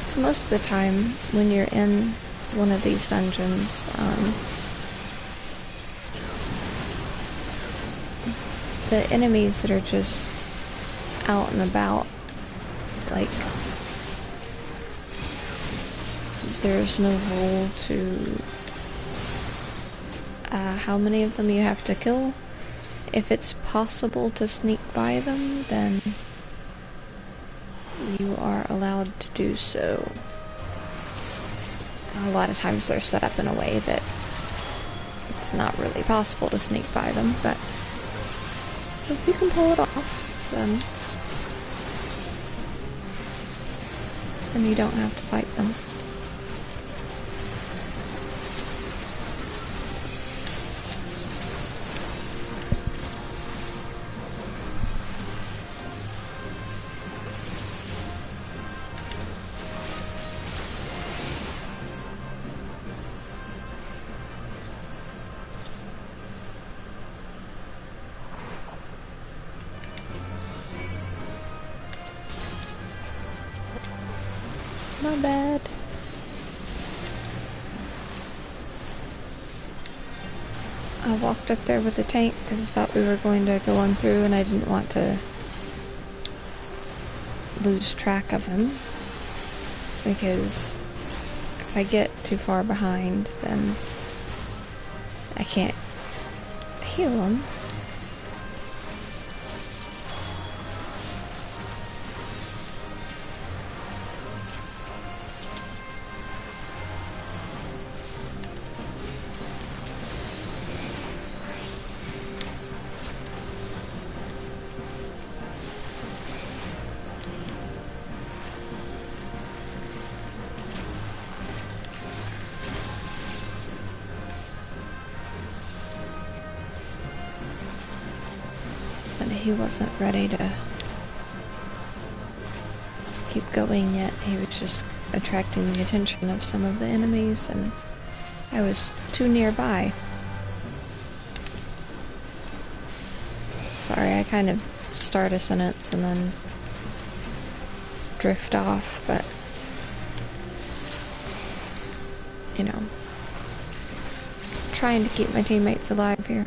So most of the time, when you're in one of these dungeons, the enemies that are just out and about, like, there's no rule to how many of them you have to kill. If it's possible to sneak by them, then you are allowed to do so. A lot of times they're set up in a way that it's not really possible to sneak by them, but if you can pull it off, then you don't have to fight them. Not bad. I walked up there with the tank because I thought we were going to go on through and I didn't want to lose track of him, because if I get too far behind, then I can't heal him. He wasn't ready to keep going yet. He was just attracting the attention of some of the enemies, and I was too nearby. Sorry, I kind of start a sentence and then drift off, but you know, trying to keep my teammates alive here.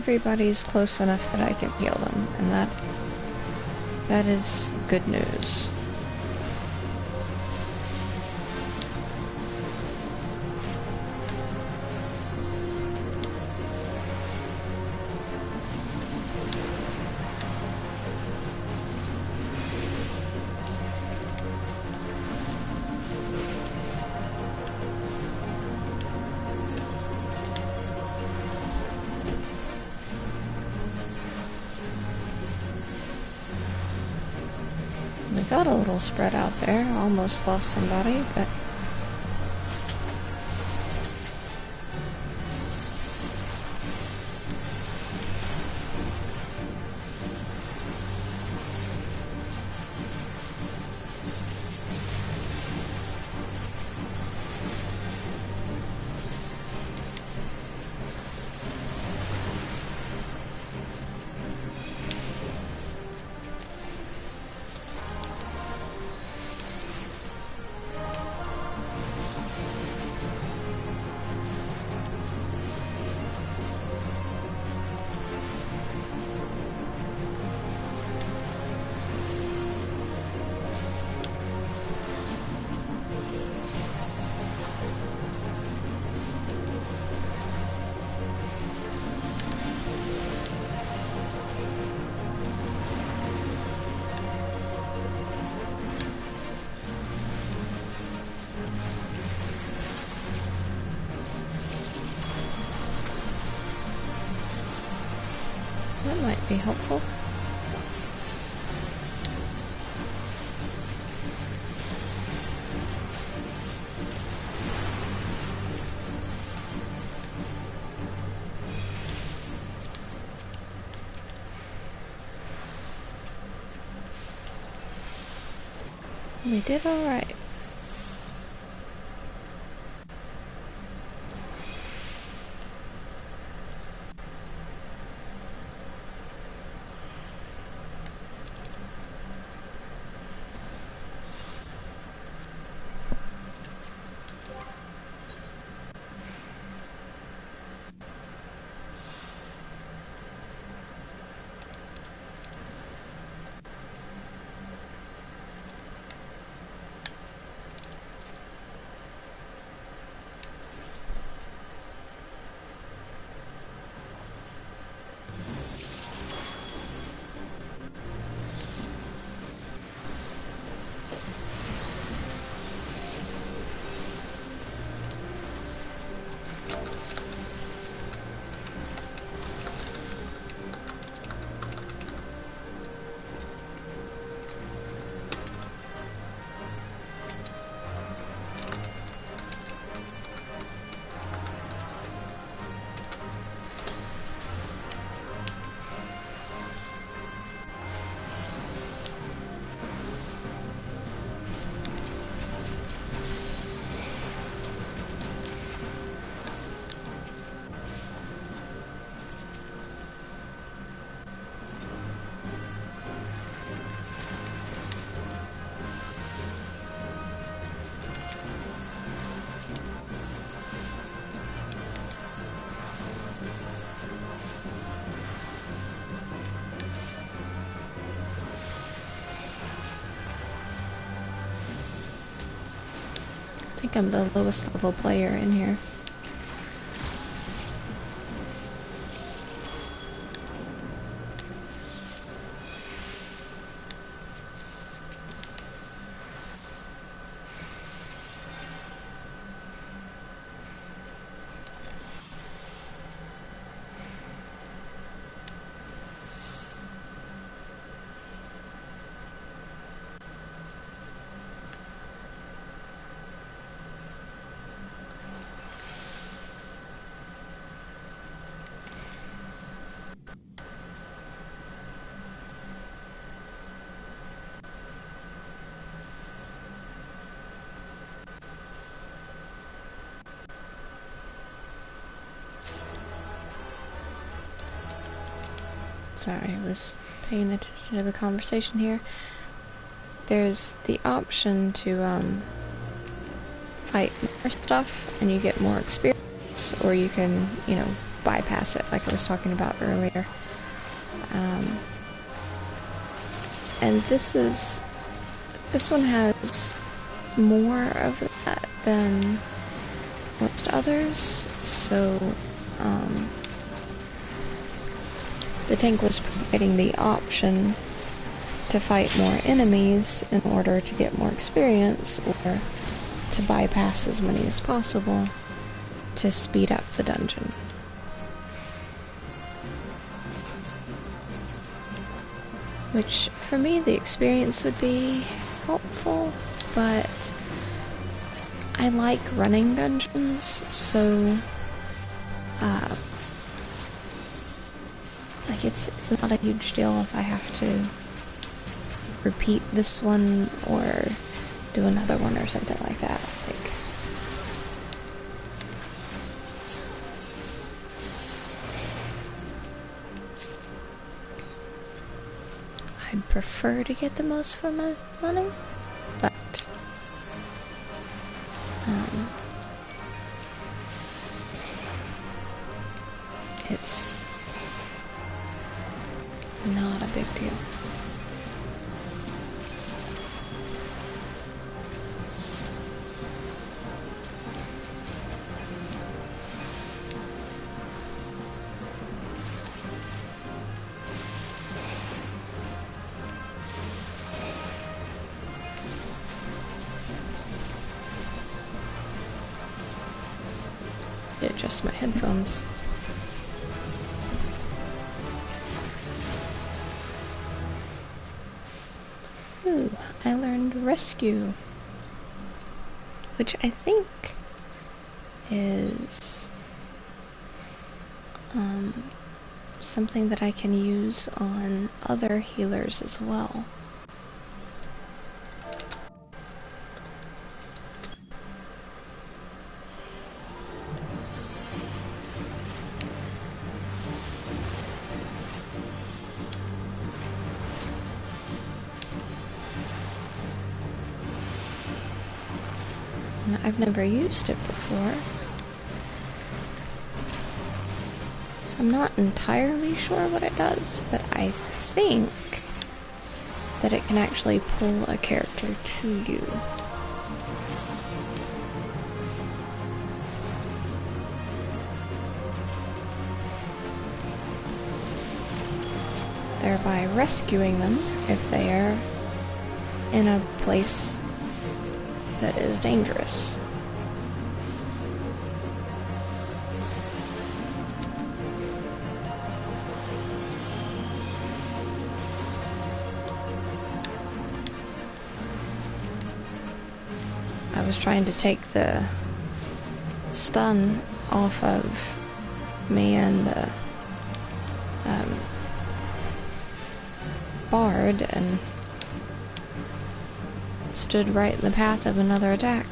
everybody's close enough that I can heal them, and that is good news. We got a little spread out there. Almost lost somebody, but... that might be helpful. We did all right. I think I'm the lowest level player in here. Sorry, I was paying attention to the conversation here. There's the option to fight more stuff and you get more experience, or you can, you know, bypass it like I was talking about earlier. And this one has more of that than most others, so the tank was providing the option to fight more enemies in order to get more experience, or to bypass as many as possible to speed up the dungeon. Which, for me, the experience would be helpful, but I like running dungeons, so like it's not a huge deal if I have to repeat this one or do another one or something like that. Like, I'd prefer to get the most for my money, but it's not a big deal. Adjust my headphones. Ooh, I learned rescue, which I think is something that I can use on other healers as well. I've never used it before, so I'm not entirely sure what it does, but I think that it can actually pull a character to you. Thereby rescuing them if they are in a place that is dangerous. I was trying to take the stun off of me and the bard, and stood right in the path of another attack.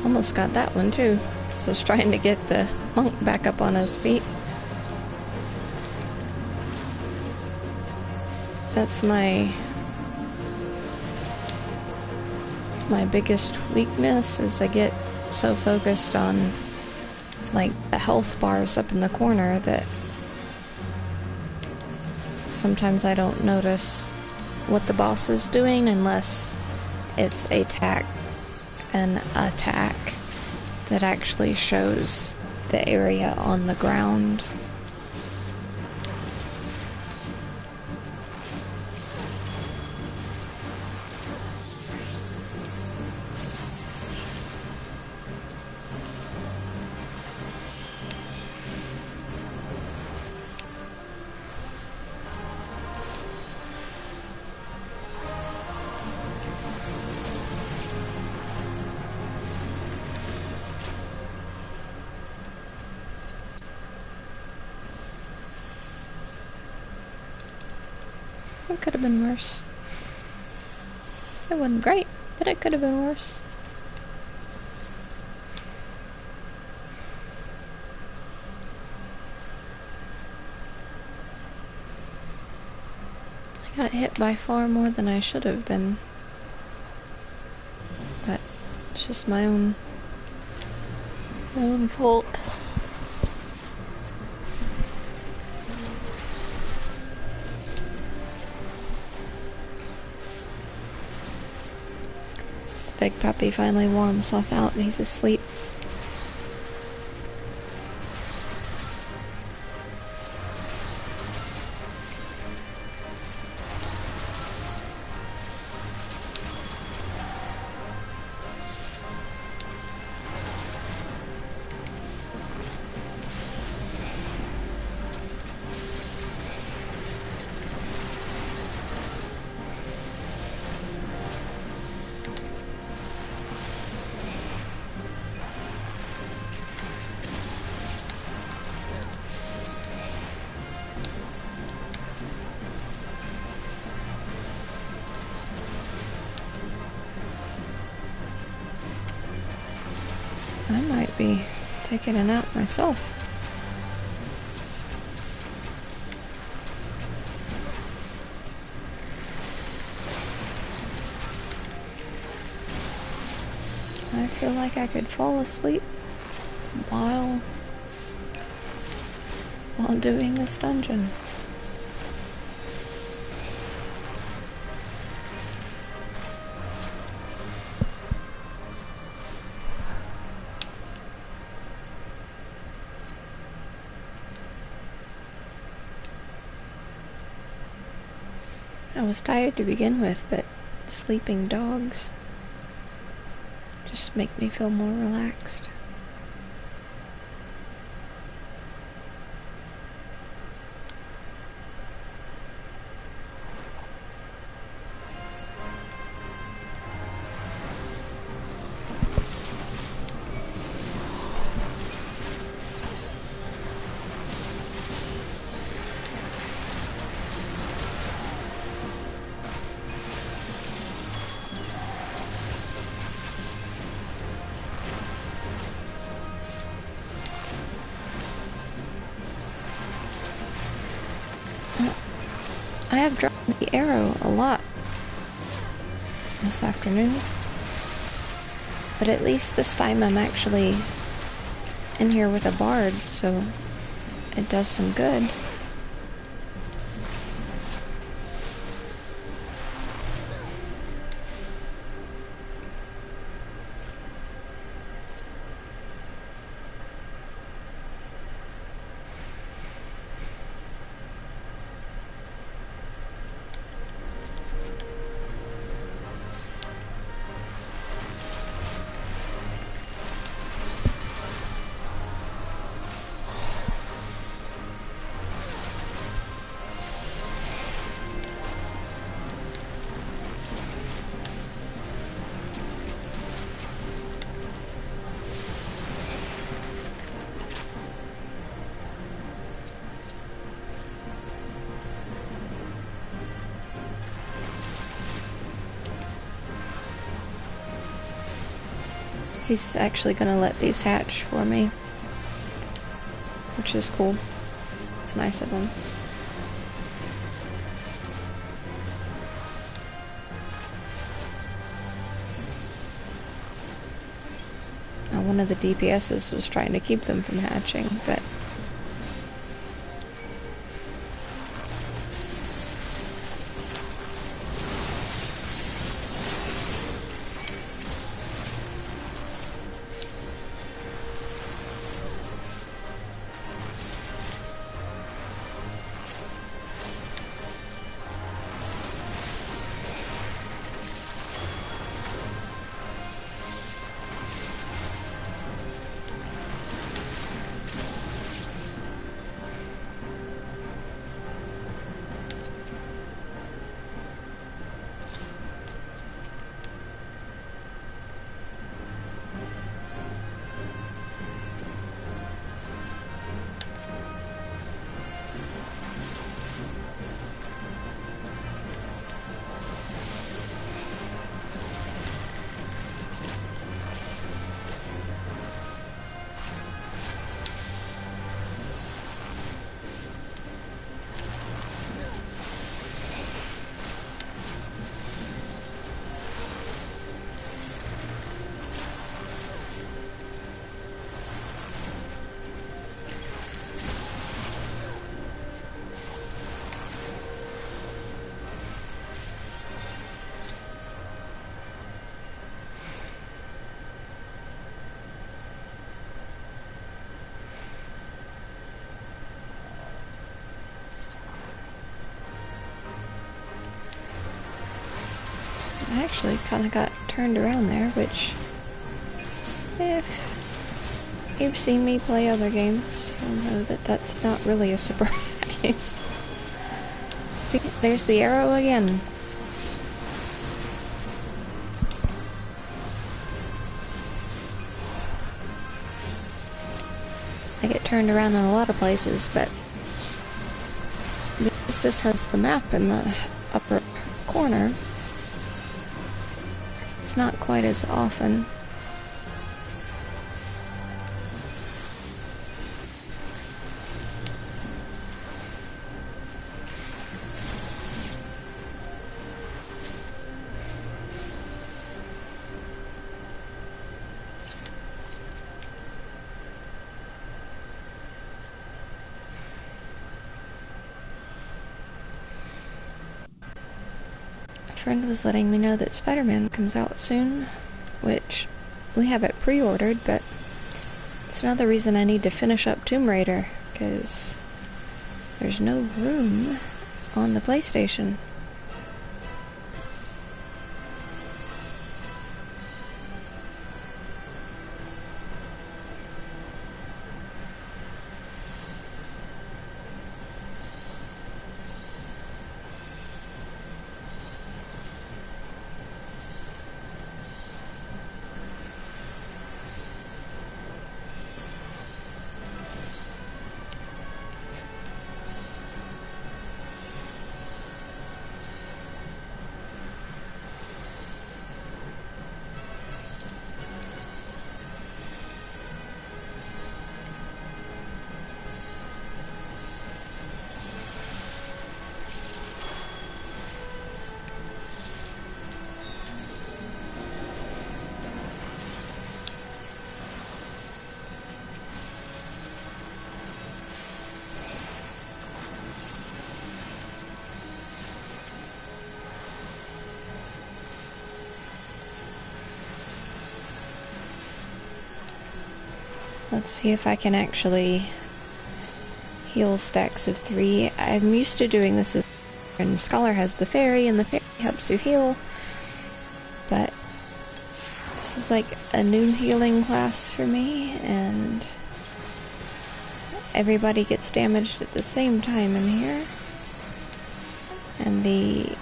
Almost got that one too. So I was trying to get the monk back up on his feet. That's my biggest weakness, is I get so focused on like the health bars up in the corner that sometimes I don't notice what the boss is doing unless it's an attack that actually shows the area on the ground. It could have been worse. It wasn't great, but it could have been worse. I got hit by far more than I should have been. But it's just my own fault. The big puppy finally wore himself out and he's asleep. I might be taking a nap myself. I feel like I could fall asleep while doing this dungeon. I was tired to begin with, but sleeping dogs just make me feel more relaxed. I have dropped the arrow a lot this afternoon, but at least this time I'm actually in here with a bard, so it does some good. He's actually gonna let these hatch for me, which is cool. It's nice of him. Now, one of the DPSs was trying to keep them from hatching, but I actually kind of got turned around there, which, if you've seen me play other games, you'll know that that's not really a surprise. See, there's the arrow again. I get turned around in a lot of places, but because this has the map in the upper corner, it's not quite as often. A friend was letting me know that Spider-Man comes out soon, which we have it pre-ordered, but it's another reason I need to finish up Tomb Raider, because there's no room on the PlayStation. Let's see if I can actually heal stacks of 3. I'm used to doing this, and Scholar has the fairy, and the fairy helps you heal, but this is like a new healing class for me, and everybody gets damaged at the same time in here, and the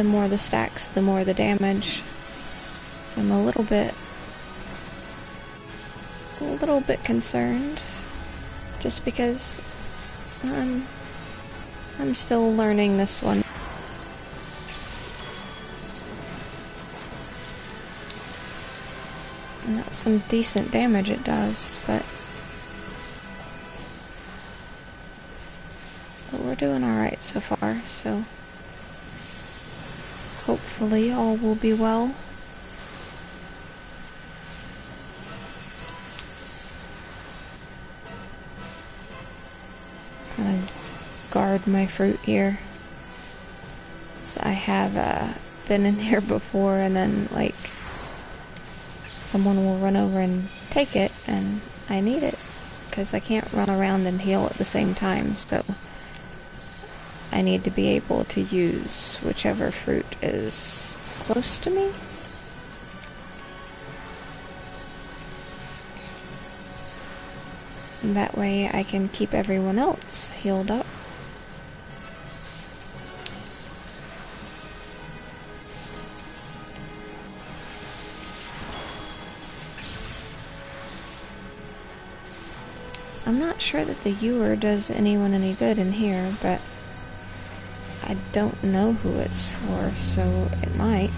more the stacks, the more the damage. So I'm a little bit concerned, just because I'm still learning this one. And that's some decent damage it does, but we're doing alright so far, so hopefully all will be well. Gonna guard my fruit here. So I have been in here before, and then like someone will run over and take it, and I need it because I can't run around and heal at the same time, so I need to be able to use whichever fruit is close to me. And that way I can keep everyone else healed up. I'm not sure that the ewer does anyone any good in here, but I don't know who it's for, so it might.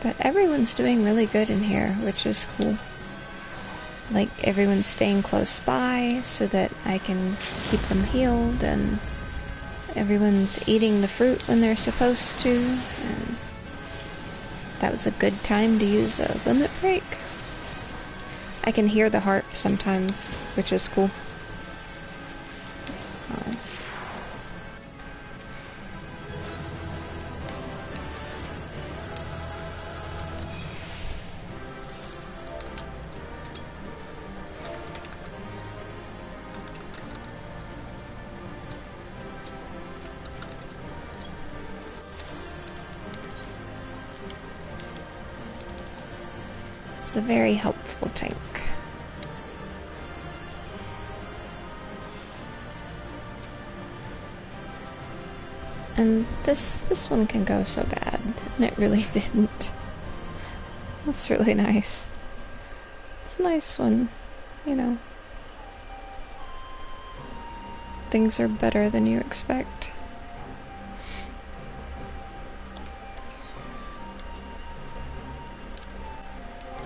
But everyone's doing really good in here, which is cool. Like, everyone's staying close by so that I can keep them healed, and Everyone's eating the fruit when they're supposed to, and that was a good time to use a limit break. I can hear the harp sometimes, which is cool. It's a very helpful tank. And this one can go so bad, and it really didn't. That's really nice. It's nice when, you know, things are better than you expect.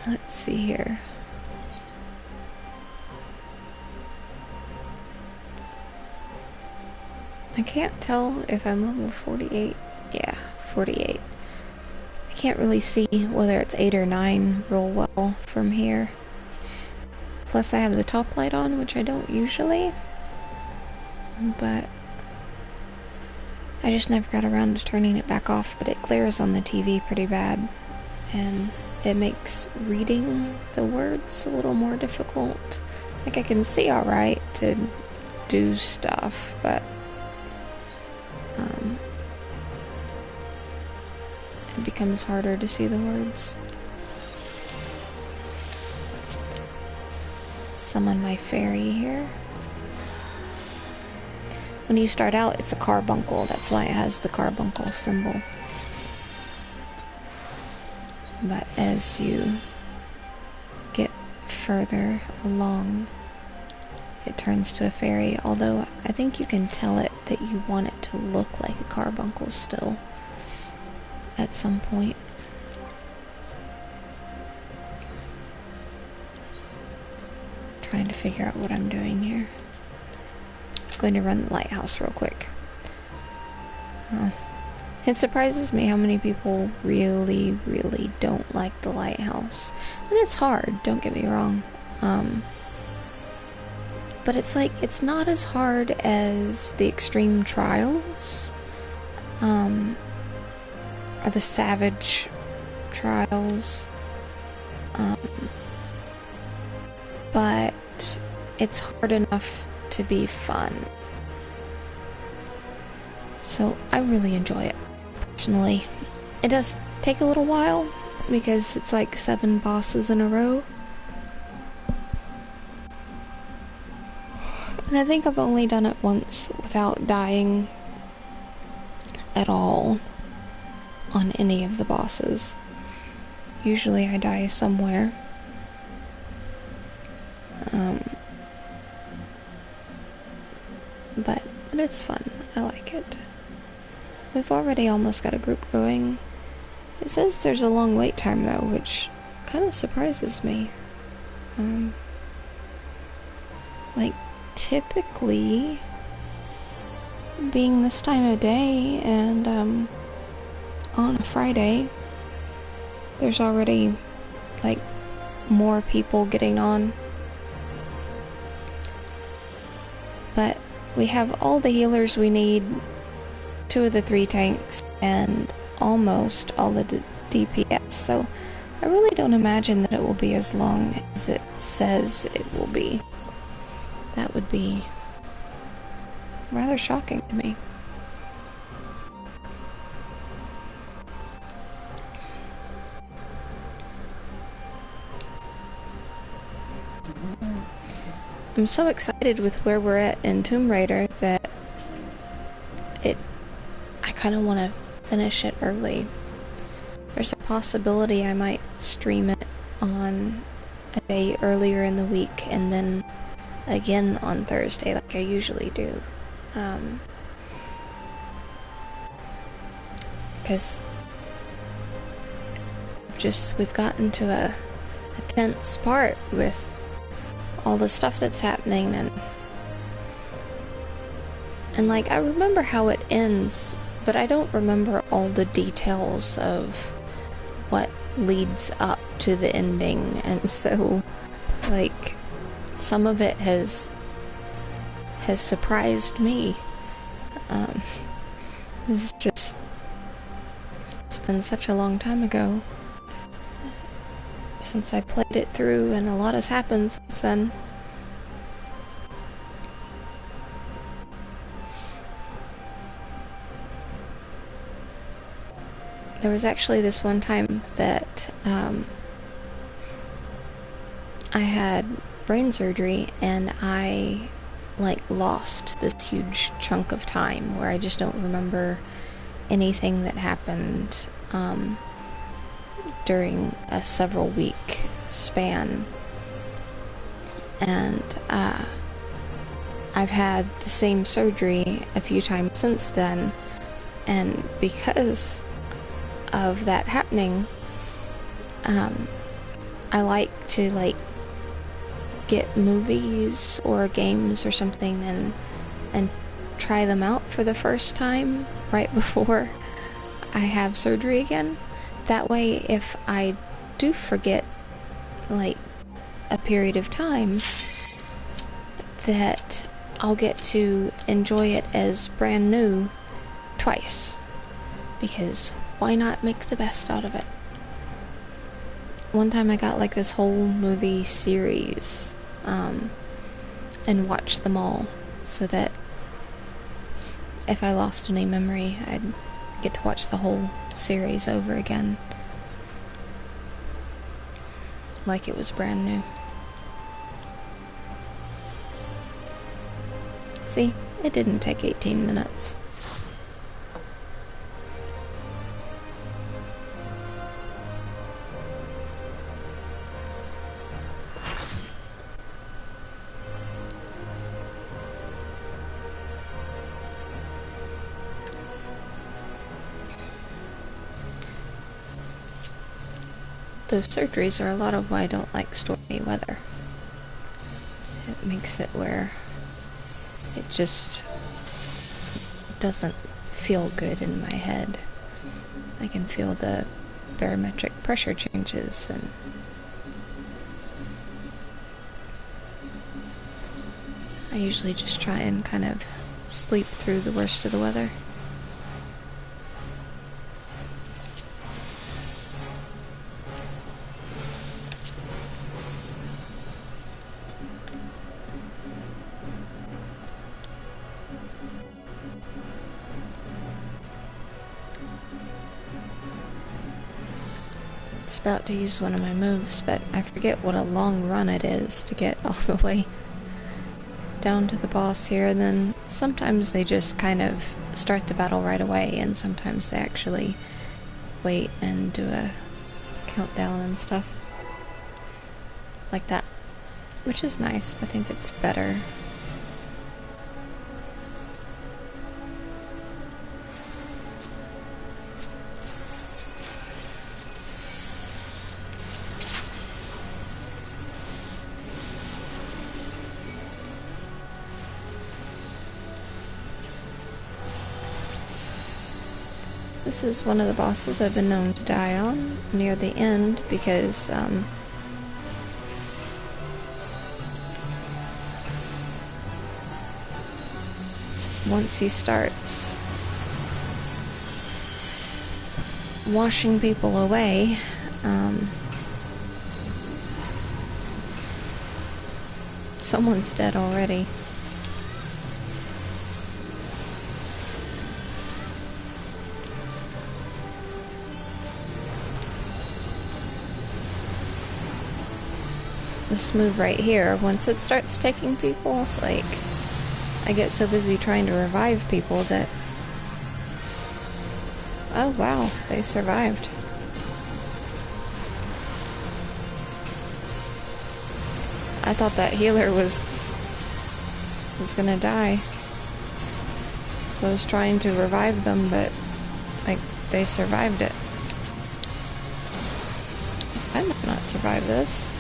Let's see here. I can't tell if I'm level 48. Yeah, 48. I can't really see whether it's 8 or 9 real well from here. Plus I have the top light on, which I don't usually. But I just never got around to turning it back off, but it glares on the TV pretty bad. And it makes reading the words a little more difficult. Like, I can see alright to do stuff, but it becomes harder to see the words. Summon my fairy here. When you start out, it's a carbuncle. That's why it has the carbuncle symbol. But as you get further along, it turns to a fairy, although I think you can tell it that you want it to look like a carbuncle still at some point. Trying to figure out what I'm doing here. I'm going to run the lighthouse real quick. It surprises me how many people really, really don't like the lighthouse. And it's hard, don't get me wrong. But it's like, it's not as hard as the extreme trials, or the savage trials, but it's hard enough to be fun. So I really enjoy it, personally. It does take a little while, because it's like 7 bosses in a row. And I think I've only done it once without dying at all on any of the bosses. Usually I die somewhere. But it's fun. I like it. We've already almost got a group going. It says there's a long wait time though, which kind of surprises me. Like, typically, being this time of day and on a Friday, there's already like more people getting on. But we have all the healers we need, 2 of the 3 tanks, and almost all of the DPS, so I really don't imagine that it will be as long as it says it will be. That would be rather shocking to me. I'm so excited with where we're at in Tomb Raider that I kind of want to finish it early. There's a possibility I might stream it on a day earlier in the week and then again on Thursday like I usually do. Because we've gotten to a tense part with all the stuff that's happening, and And like, I remember how it ends, but I don't remember all the details of what leads up to the ending. And so, like, some of it has surprised me. It's just, it's been such a long time ago since I played it through, and a lot has happened since then. There was actually this one time that I had brain surgery, and I like lost this huge chunk of time where I just don't remember anything that happened during a several week span. And I've had the same surgery a few times since then, and because of that happening, I like to like get movies or games or something and try them out for the first time right before I have surgery again. That way, if I do forget like a period of time, that I'll get to enjoy it as brand new twice, because why not make the best out of it? One time I got like this whole movie series and watched them all, so that if I lost any memory, I'd get to watch the whole series over again like it was brand new. See, it didn't take 18 minutes. Those surgeries are a lot of why I don't like stormy weather. It makes it where it just doesn't feel good in my head. I can feel the barometric pressure changes, and I usually just try and kind of sleep through the worst of the weather. About to use one of my moves, but I forget what a long run it is to get all the way down to the boss here, and then sometimes they just kind of start the battle right away, and sometimes they actually wait and do a countdown and stuff like that, which is nice. I think it's better. This is one of the bosses I've been known to die on near the end, because once he starts washing people away, someone's dead already. This move right here, once it starts taking people, like, I get so busy trying to revive people that... Oh wow, they survived. I thought that healer was gonna die. So I was trying to revive them, but, like, they survived it. I might not survive this.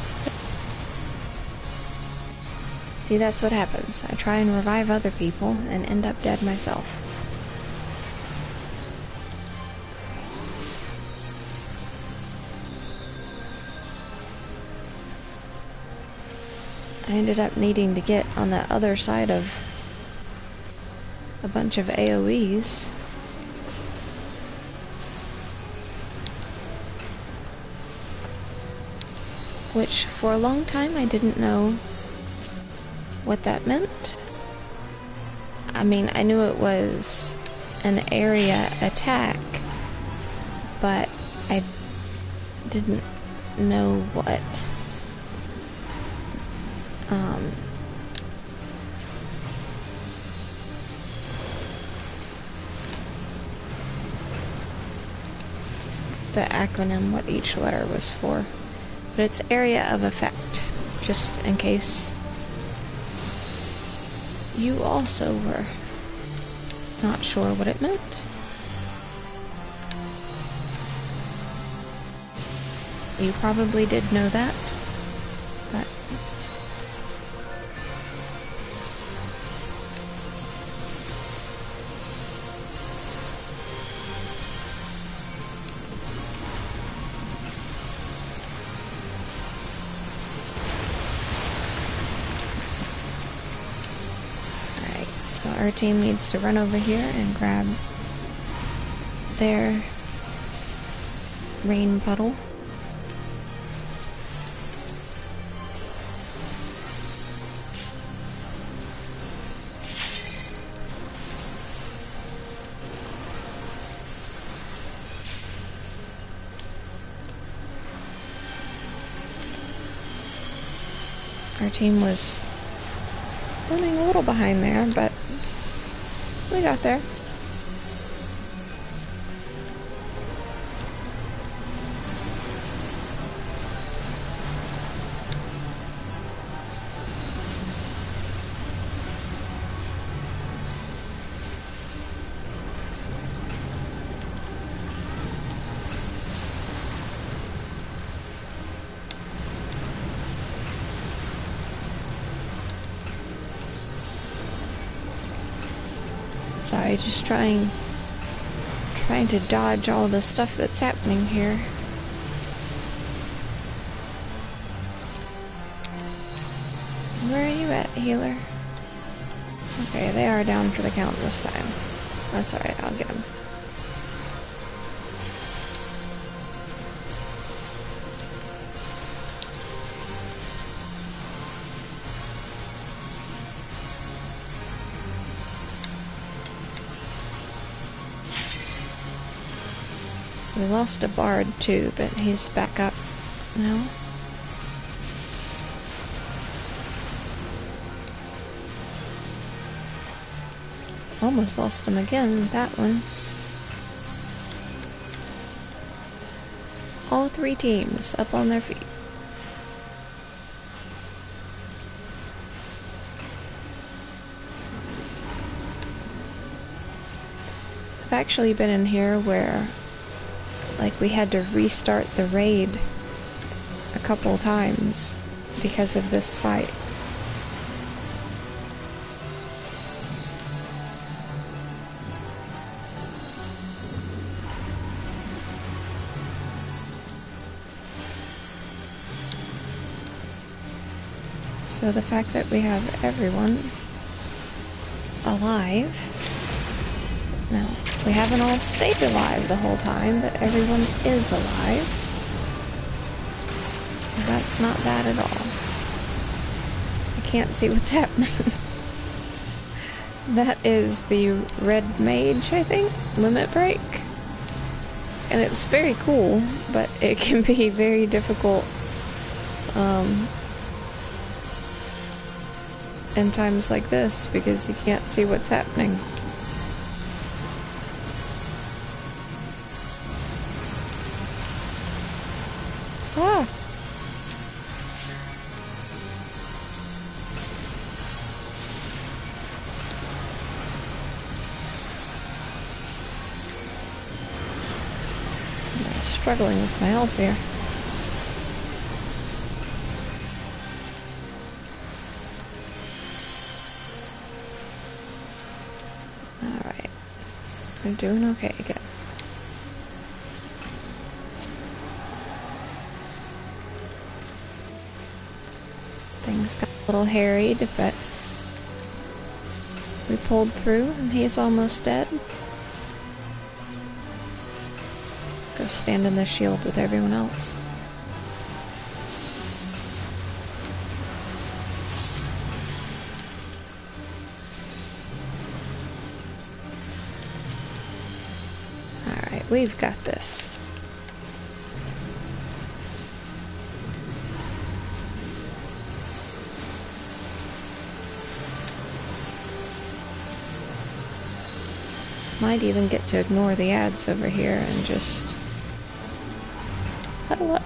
See, See, that's what happens. I try and revive other people and end up dead myself. I ended up needing to get on the other side of a bunch of AoEs. Which, for a long time, I didn't know what that meant. I mean, I knew it was an area attack, but I didn't know what. The acronym, what each letter was for. But it's area of effect, just in case you also were not sure what it meant. You probably did know that, but so our team needs to run over here and grab their rain puddle. Our team was running a little behind there, but we got there. Sorry, just trying to dodge all the stuff that's happening here. Where are you at, healer? Okay, they are down for the count this time. That's alright, I'll get them. We lost a bard too, but he's back up now. Almost lost him again with that one. All three teams up on their feet. I've actually been in here where like we had to restart the raid a couple times because of this fight. So the fact that we have everyone alive. Now, we haven't all stayed alive the whole time, but everyone is alive. So that's not bad at all. I can't see what's happening. That is the red mage, I think? Limit break? And it's very cool, but it can be very difficult in times like this because you can't see what's happening. Ah! I'm struggling with my health here. I'm doing okay again. Things got a little harried, but we pulled through and he's almost dead. Go stand in the shield with everyone else. Alright, we've got this. Might even get to ignore the ads over here and just huddle up.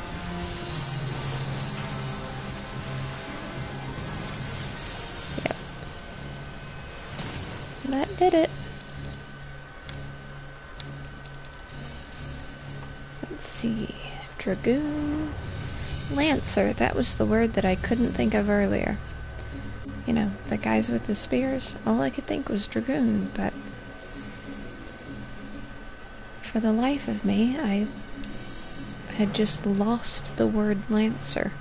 Yep. That did it. Let's see. Dragoon. Lancer. That was the word that I couldn't think of earlier. You know, the guys with the spears. All I could think was dragoon, but for the life of me, I had just lost the word Lancer.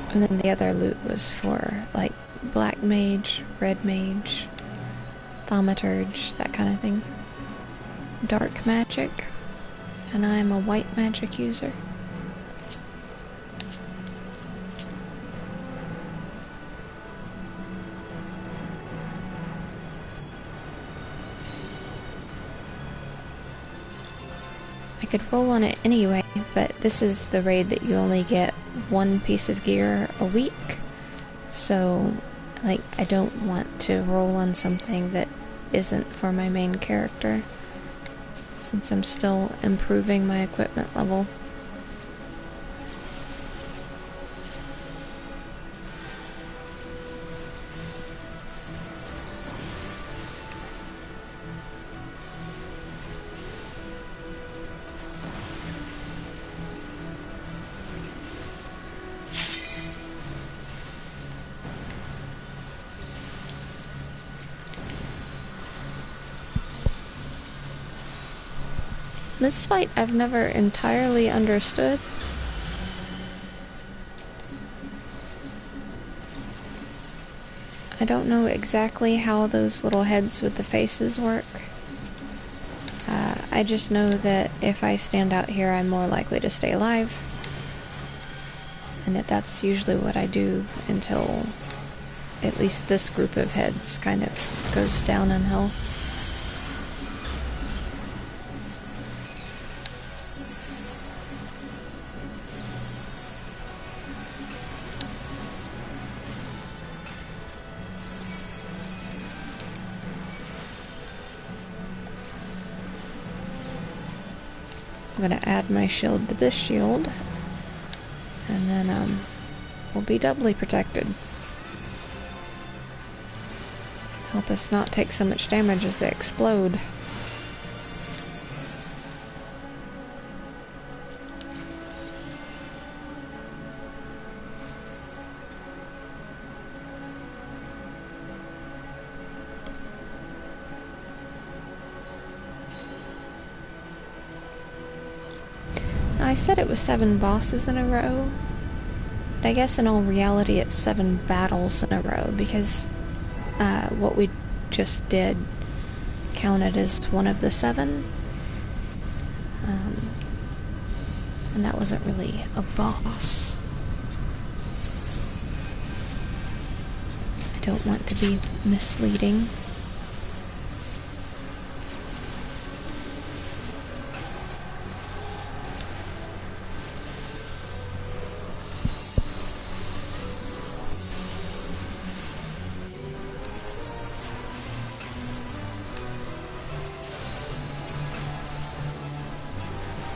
And then the other loot was for, like, black mage, red mage, thaumaturge, that kind of thing. Dark magic, and I'm a white magic user. I could roll on it anyway, but this is the raid that you only get one piece of gear a week, so like I don't want to roll on something that isn't for my main character, since I'm still improving my equipment level. This fight I've never entirely understood. I don't know exactly how those little heads with the faces work. I just know that if I stand out here, I'm more likely to stay alive. And that's usually what I do until at least this group of heads kind of goes down in health. I'm gonna add my shield to this shield, and then we'll be doubly protected. Help us not take so much damage as they explode. I said it was 7 bosses in a row, but I guess in all reality it's 7 battles in a row, because what we just did counted as one of the 7. And that wasn't really a boss. I don't want to be misleading.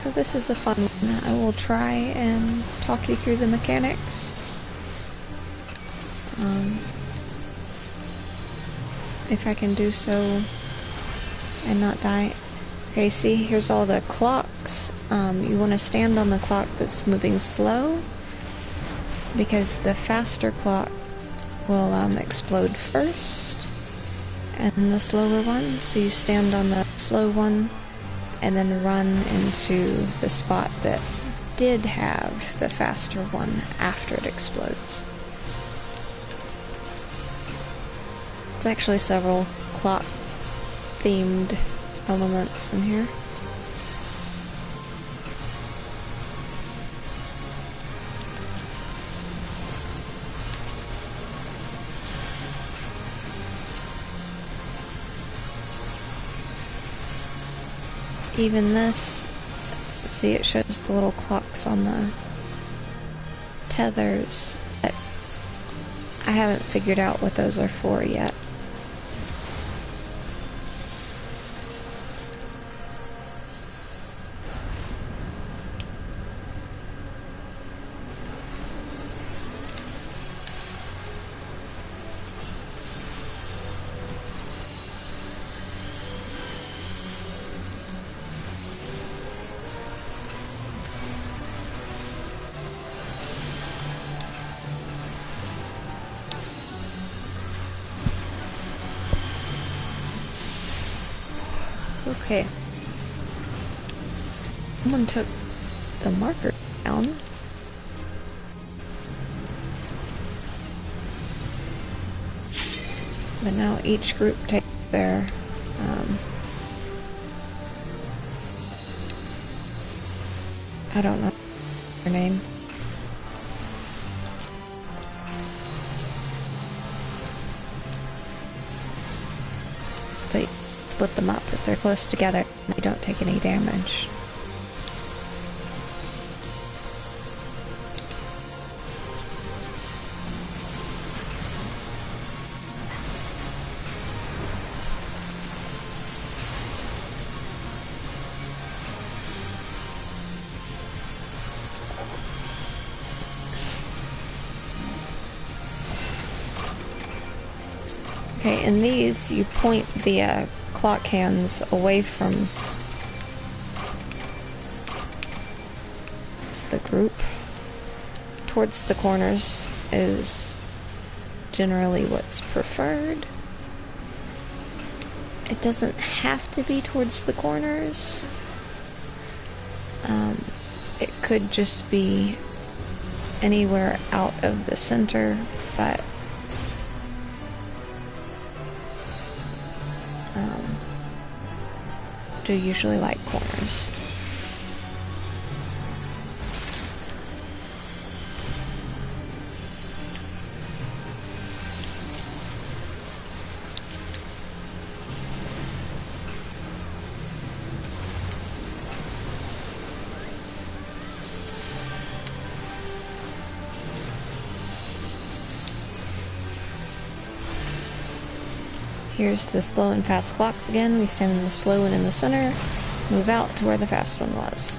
So this is a fun one. I will try and talk you through the mechanics. If I can do so and not die. Okay, see, here's all the clocks. You want to stand on the clock that's moving slow, because the faster clock will explode first, and the slower one. So you stand on the slow one, and then run into the spot that did have the faster one after it explodes. It's actually several clock-themed elements in here. Even this, see, it shows the little clocks on the tethers. But I haven't figured out what those are for yet. Okay. Someone took the marker down. But now each group takes their I don't know her name. But split them up if they're close together. They don't take any damage. Okay, in these, you point the clock hands away from the group. Towards the corners is generally what's preferred. It doesn't have to be towards the corners. It could just be anywhere out of the center, but do usually like corners. Here's the slow and fast clocks again. We stand in the slow one in the center, move out to where the fast one was.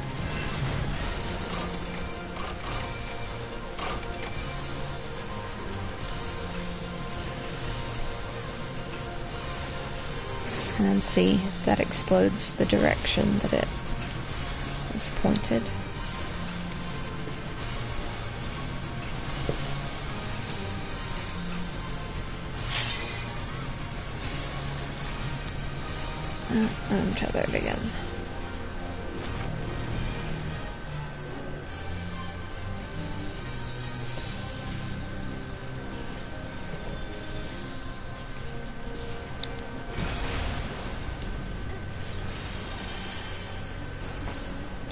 And then see, that explodes the direction that it is pointed. I'm tethered again.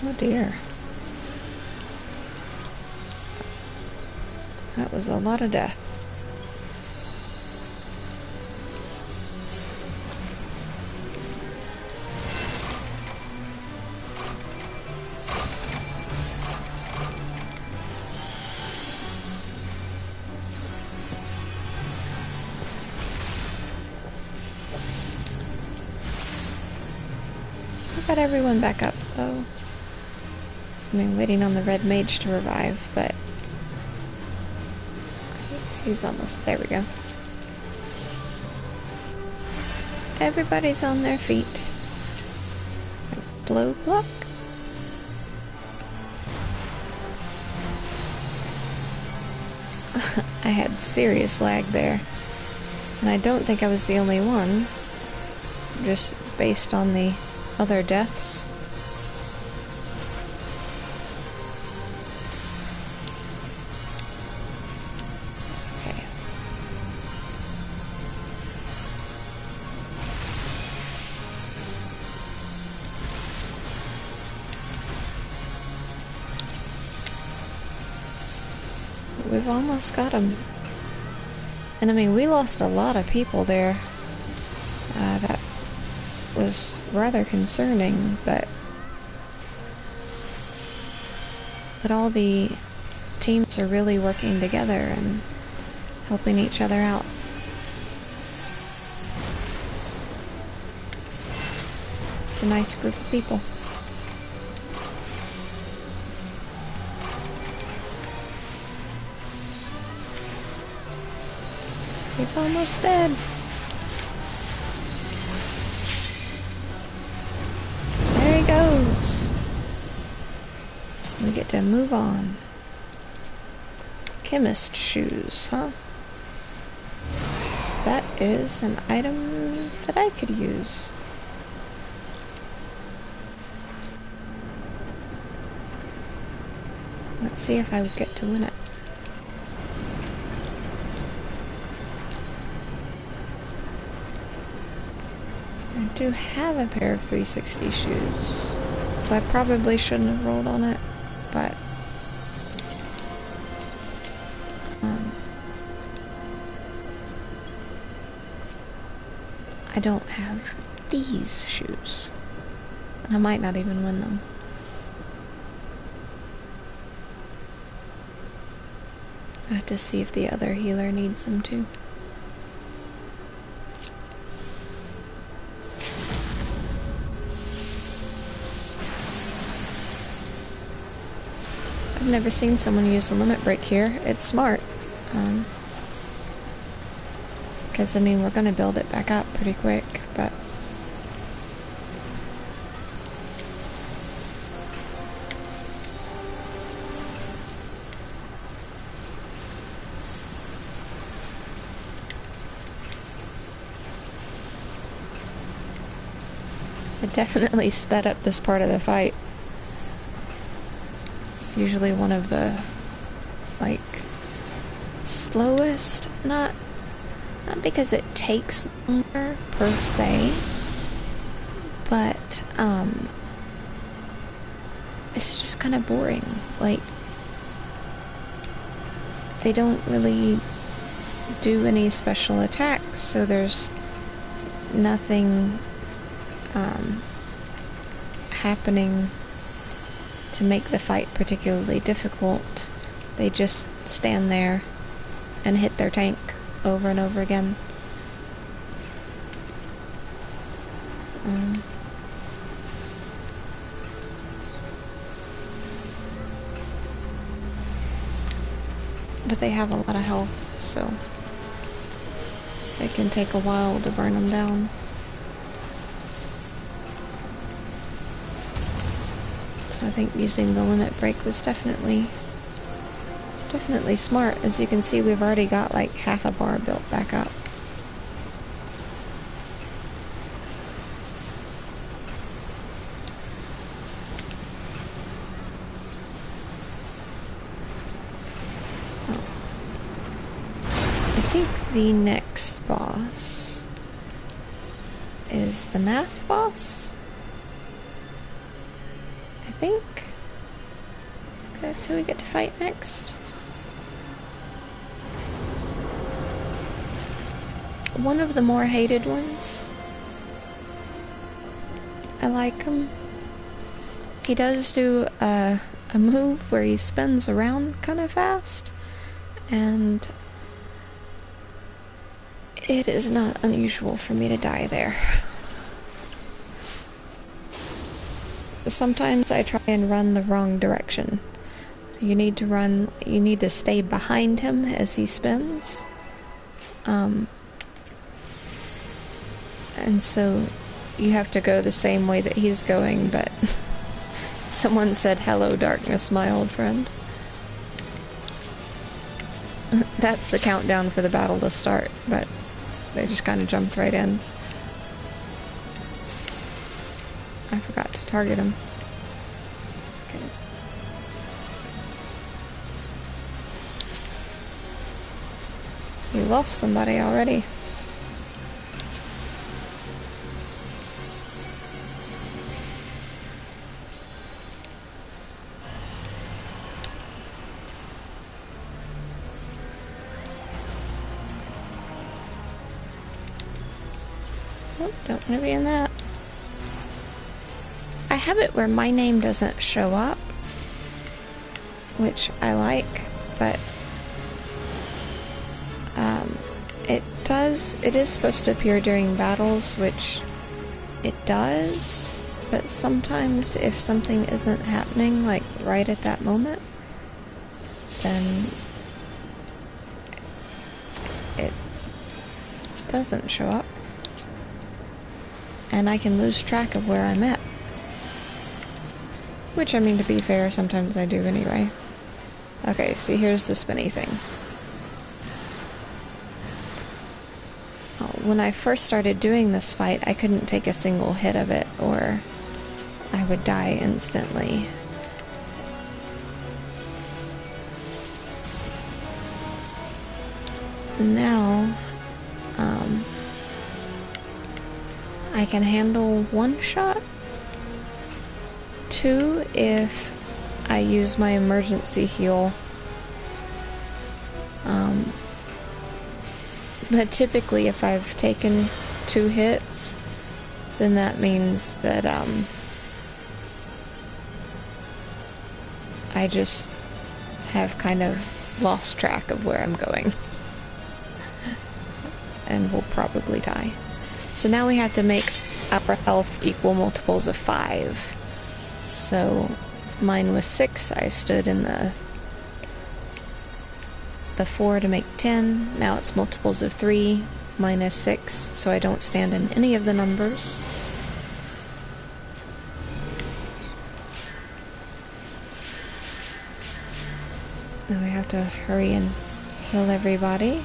Oh dear. That was a lot of death. Got everyone back up, though. I mean, waiting on the red mage to revive, but he's almost, there we go. Everybody's on their feet. Blow block? I had serious lag there. And I don't think I was the only one. Just based on the other deaths. Okay. We've almost got him. And I mean, we lost a lot of people there. That was rather concerning, but all the teams are really working together and helping each other out. It's a nice group of people. He's almost dead. There he goes. We get to move on. Chemist shoes, huh? That is an item that I could use. Let's see if I would get to win it. I do have a pair of 360 shoes, so I probably shouldn't have rolled on it, but I don't have these shoes, and I might not even win them. I have to see if the other healer needs them too. I've never seen someone use the limit break here. It's smart. Because, I mean, we're going to build it back up pretty quick, but... it definitely sped up this part of the fight. It's usually one of the, like, slowest, not because it takes longer per se, but it's just kind of boring. Like, they don't really do any special attacks, so there's nothing happening to make the fight particularly difficult. They just stand there and hit their tank over and over again. But they have a lot of health, so it can take a while to burn them down. So I think using the limit break was definitely smart. As you can see, we've already got like half a bar built back up. I think the next boss is the math boss. I think that's who we get to fight next. One of the more hated ones. I like him. He does do a move where he spins around kind of fast, and it is not unusual for me to die there. Sometimes I try and run the wrong direction. You need to stay behind him as he spins. And so you have to go the same way that he's going, but someone said, "Hello, darkness, my old friend." That's the countdown for the battle to start, but they just kind of jumped right in. I forgot to target him. Okay. We lost somebody already. Oh, don't want to be in that. I have it where my name doesn't show up, which I like, but it is supposed to appear during battles, which it does, but sometimes if something isn't happening, like right at that moment, then it doesn't show up, and I can lose track of where I'm at. Which, I mean, to be fair, sometimes I do anyway. Okay, see, here's the spinny thing. When I first started doing this fight, I couldn't take a single hit of it, or I would die instantly. Now, I can handle one shot. 2 if I use my emergency heal. But typically if I've taken 2 hits, then that means that I just have kind of lost track of where I'm going. And will probably die. So now we have to make our health equal multiples of 5. So mine was 6, I stood in the 4 to make 10, now it's multiples of 3 minus 6, so I don't stand in any of the numbers. Now we have to hurry and heal everybody.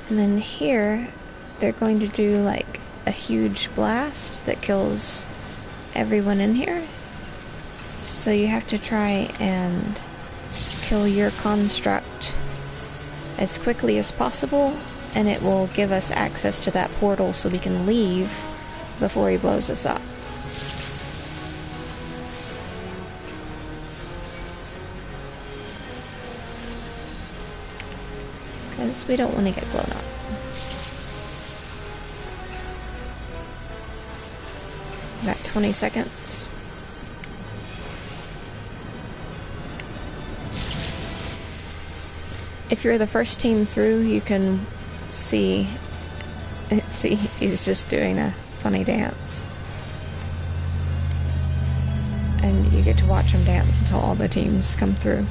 And then here, they're going to do like a huge blast that kills everyone in here. So you have to try and kill your construct as quickly as possible, and it will give us access to that portal so we can leave before he blows us up. Because we don't want to get blown up. Got 20 seconds. If you're the first team through, you can see he's just doing a funny dance. And you get to watch him dance until all the teams come through.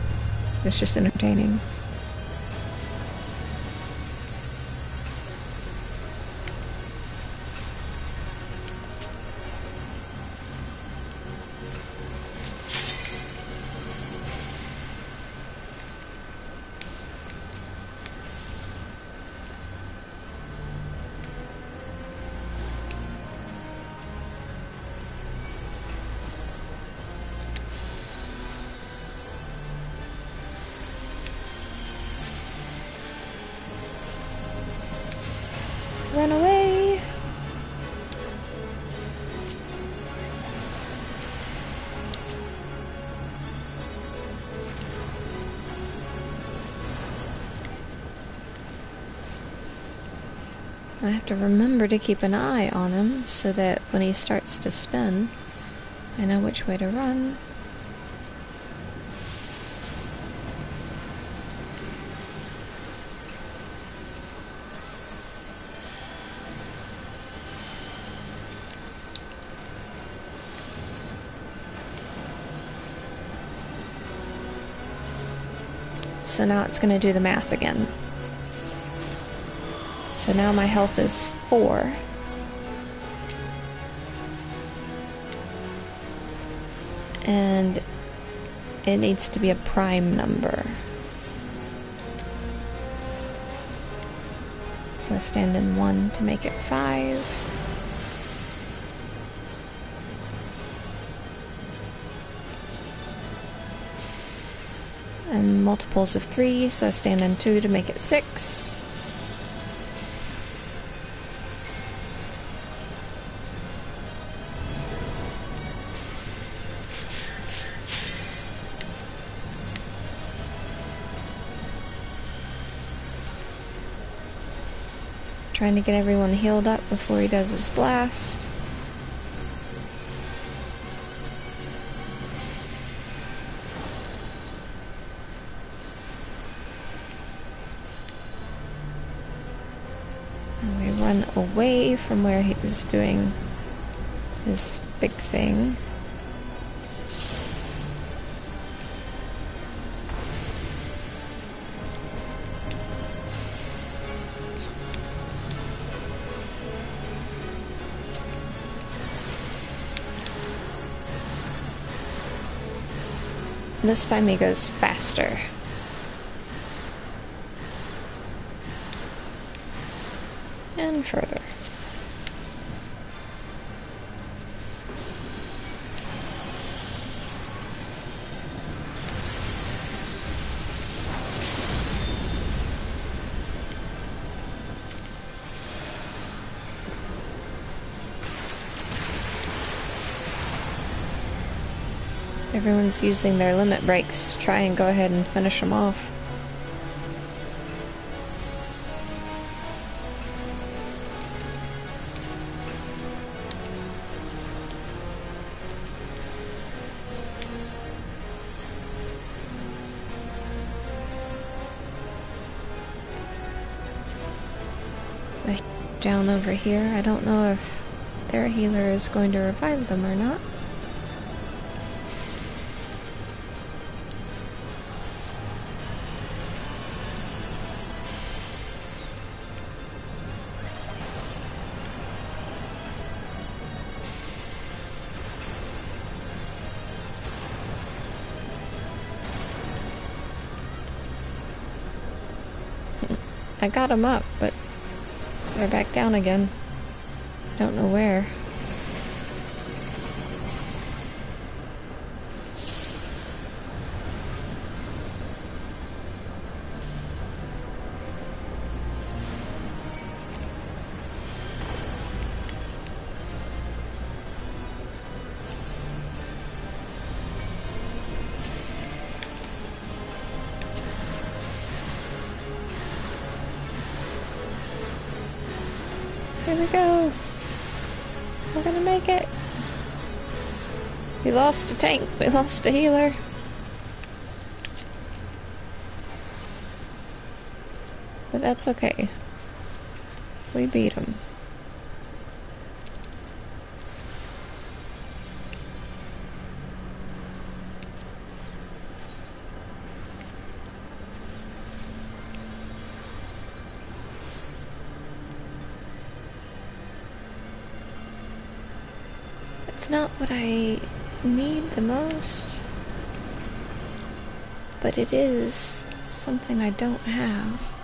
It's just entertaining. I have to remember to keep an eye on him so that when he starts to spin, I know which way to run. So now it's going to do the math again. So now my health is 4. And it needs to be a prime number. So stand in 1 to make it 5. And multiples of 3, so stand in 2 to make it 6. Trying to get everyone healed up before he does his blast. And we run away from where he was doing this big thing. This time he goes faster. And further. Everyone's using their limit breaks to try and go ahead and finish them off. Down over here, I don't know if their healer is going to revive them or not. I got them up, but they're back down again. I don't know where. Here we go. We're gonna make it. We lost a tank. We lost a healer. But that's okay. We beat him. It's not what I need the most, but it is something I don't have.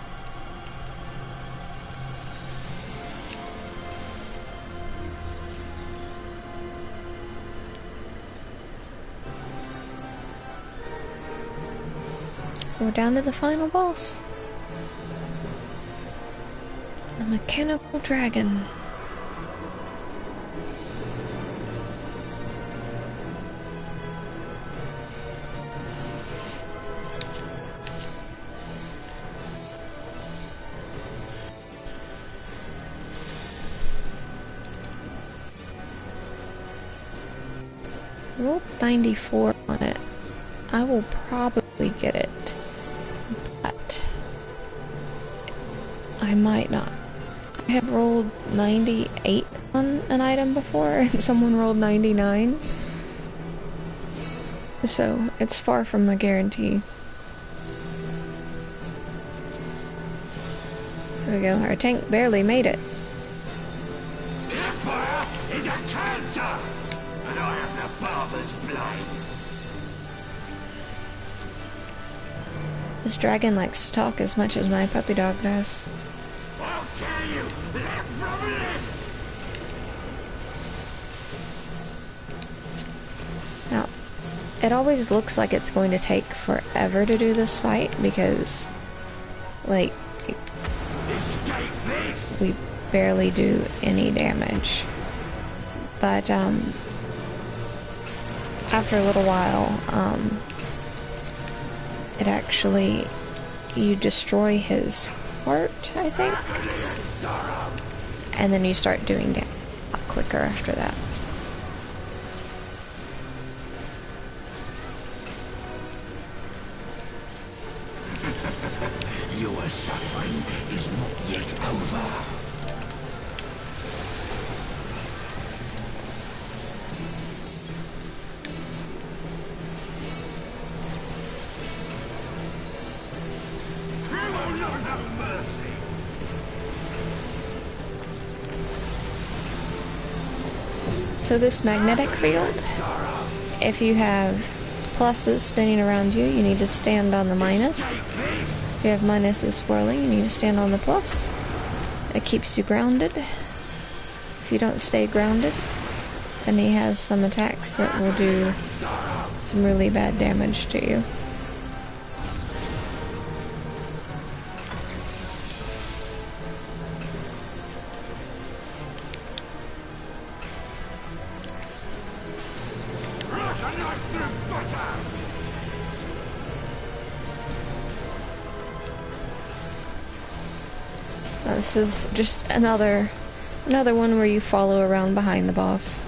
We're down to the final boss. The mechanical dragon. Rolled 94 on it. I will probably get it, but I might not. I have rolled 98 on an item before, and someone rolled 99. So, it's far from a guarantee. There we go, our tank barely made it. Empire is a cancer, and I have the barber's blade. This dragon likes to talk as much as my puppy dog does. I'll tell you, live from live. Now, it always looks like it's going to take forever to do this fight because, like, Escape this. we barely do any damage. But, after a little while, it actually, you destroy his heart, I think, and then you start doing damage a lot quicker after that. Your suffering is not yet over. You will not have mercy. So this magnetic field, if you have pluses spinning around you, you need to stand on the minus. If you have minuses swirling, you need to stand on the plus. It keeps you grounded. If you don't stay grounded, then he has some attacks that will do some really bad damage to you. This is just another one where you follow around behind the boss.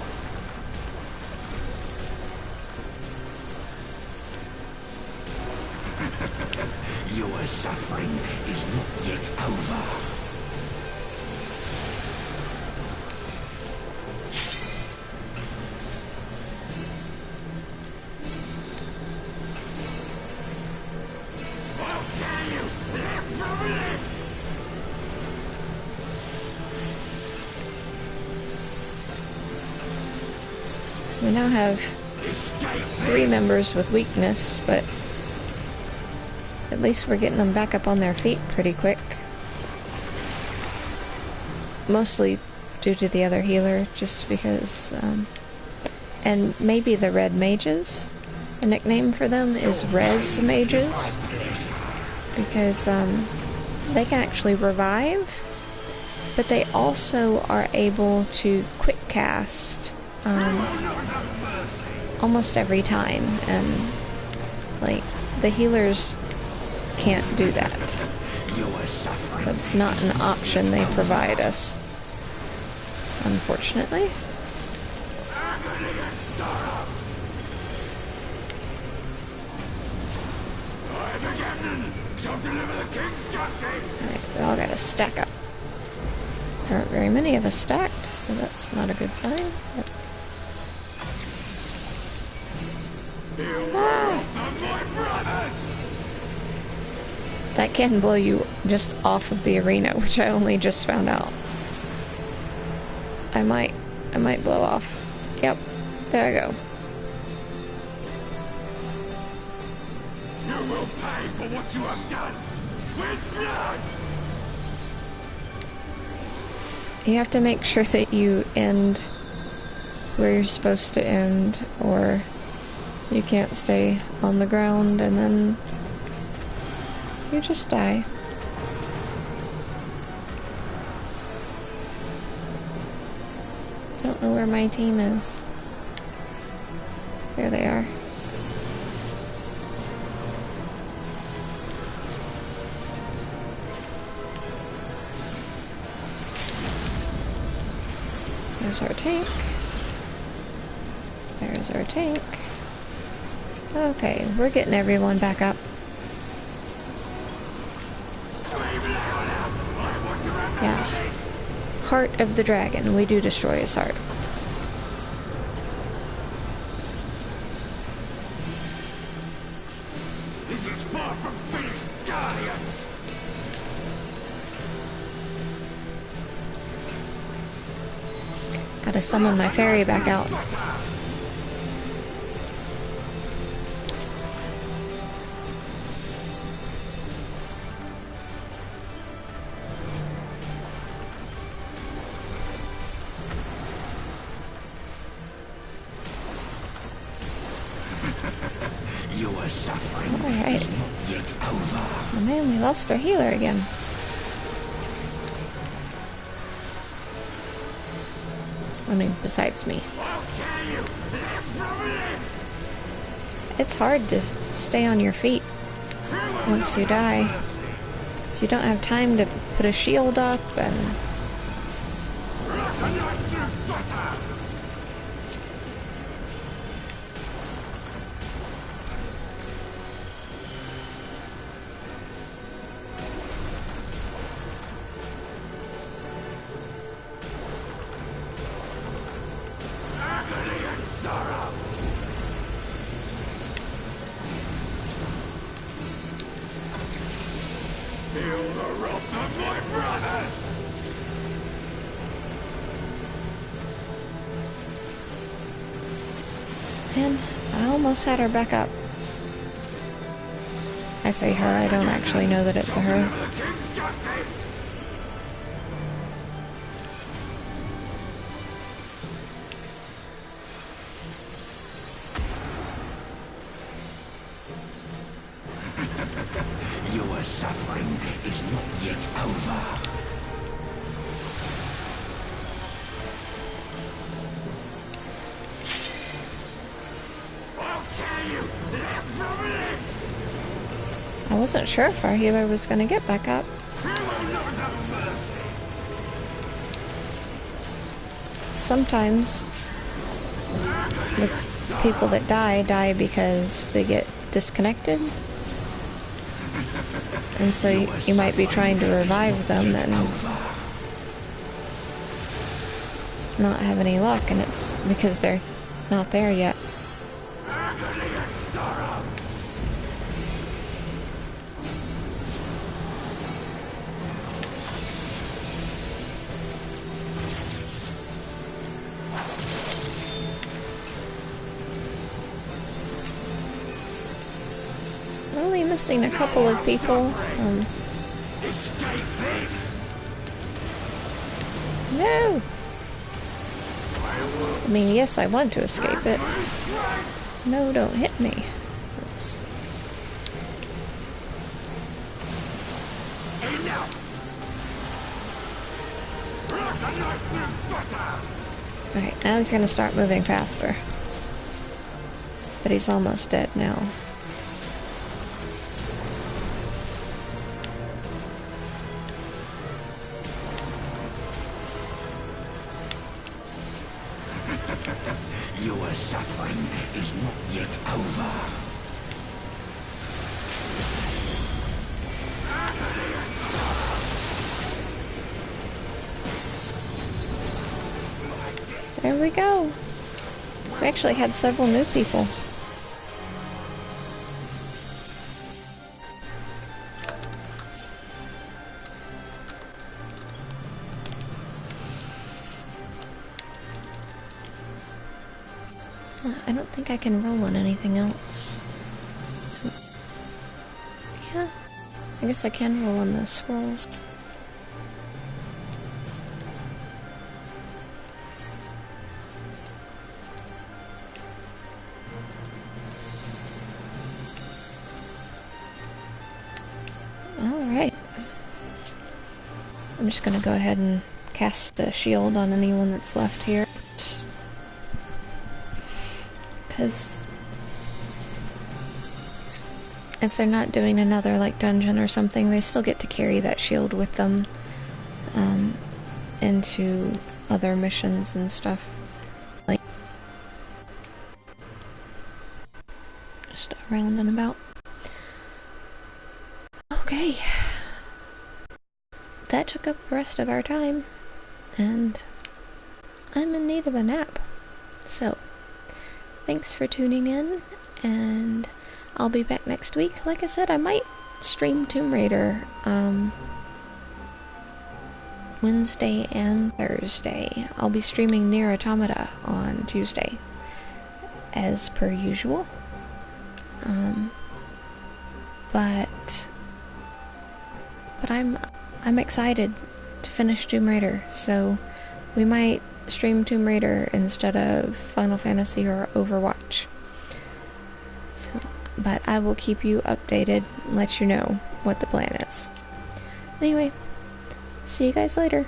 Your suffering is not yet over. I'll tell you, live from live. We now have Escape 3 members with weakness, but at least we're getting them back up on their feet pretty quick. Mostly due to the other healer, just because, and maybe the red mages. The nickname for them is res mages, because they can actually revive, but they also are able to quick cast almost every time, and like the healers can't do that. That's not an option they provide us, unfortunately. Alright, we all gotta stack up. There aren't very many of us stacked, so that's not a good sign. But... That can blow you just off of the arena, which I only just found out. I might blow off. Yep, there I go. You will pay for what you have done with blood. You have to make sure that you end where you're supposed to end, or you can't stay on the ground and then you just die. I don't know where my team is. There they are. There's our tank. There's our tank. Okay, we're getting everyone back up. Yeah. Heart of the dragon. We do destroy his heart. This is far from finished, Guardians! Gotta summon my fairy back out. Your suffering Alright. is not yet over. Oh man, we lost our healer again. I mean, besides me. I'll tell you, live from live! It's hard to stay on your feet once you die. So you don't have time to put a shield up and... Agony and sorrow! Feel the wrath of my brothers! Man, I almost had her back up. I say her, I don't actually know that it's a her. The king's justice! Your suffering is not yet over. I'll tell you, live from live! I wasn't sure if our healer was gonna get back up. He will not have mercy! Sometimes the people that die because they get disconnected. And so you might be trying to revive them and not have any luck, and it's because they're not there yet. Agony and sorrow! We're only missing a couple of people. Escape this! No! I mean, yes, I want to escape it. No, don't hit me. That's... Enough! Run a knife through butter! Alright, now he's gonna start moving faster. But he's almost dead now. Your suffering is not yet over. There we go. We actually had several new people. I don't think I can roll on anything else. Yeah, I guess I can roll on the scrolls. Alright. I'm just gonna go ahead and cast a shield on anyone that's left here. Because if they're not doing another like dungeon or something, they still get to carry that shield with them into other missions and stuff. Like, around and about. Okay. That took up the rest of our time, and I'm in need of a nap. So, thanks for tuning in, and I'll be back next week. Like I said, I might stream Tomb Raider Wednesday and Thursday. I'll be streaming Nier Automata on Tuesday, as per usual. But I'm excited to finish Tomb Raider, so we might stream Tomb Raider instead of Final Fantasy or Overwatch. So, but I will keep you updated, let you know what the plan is. Anyway, see you guys later.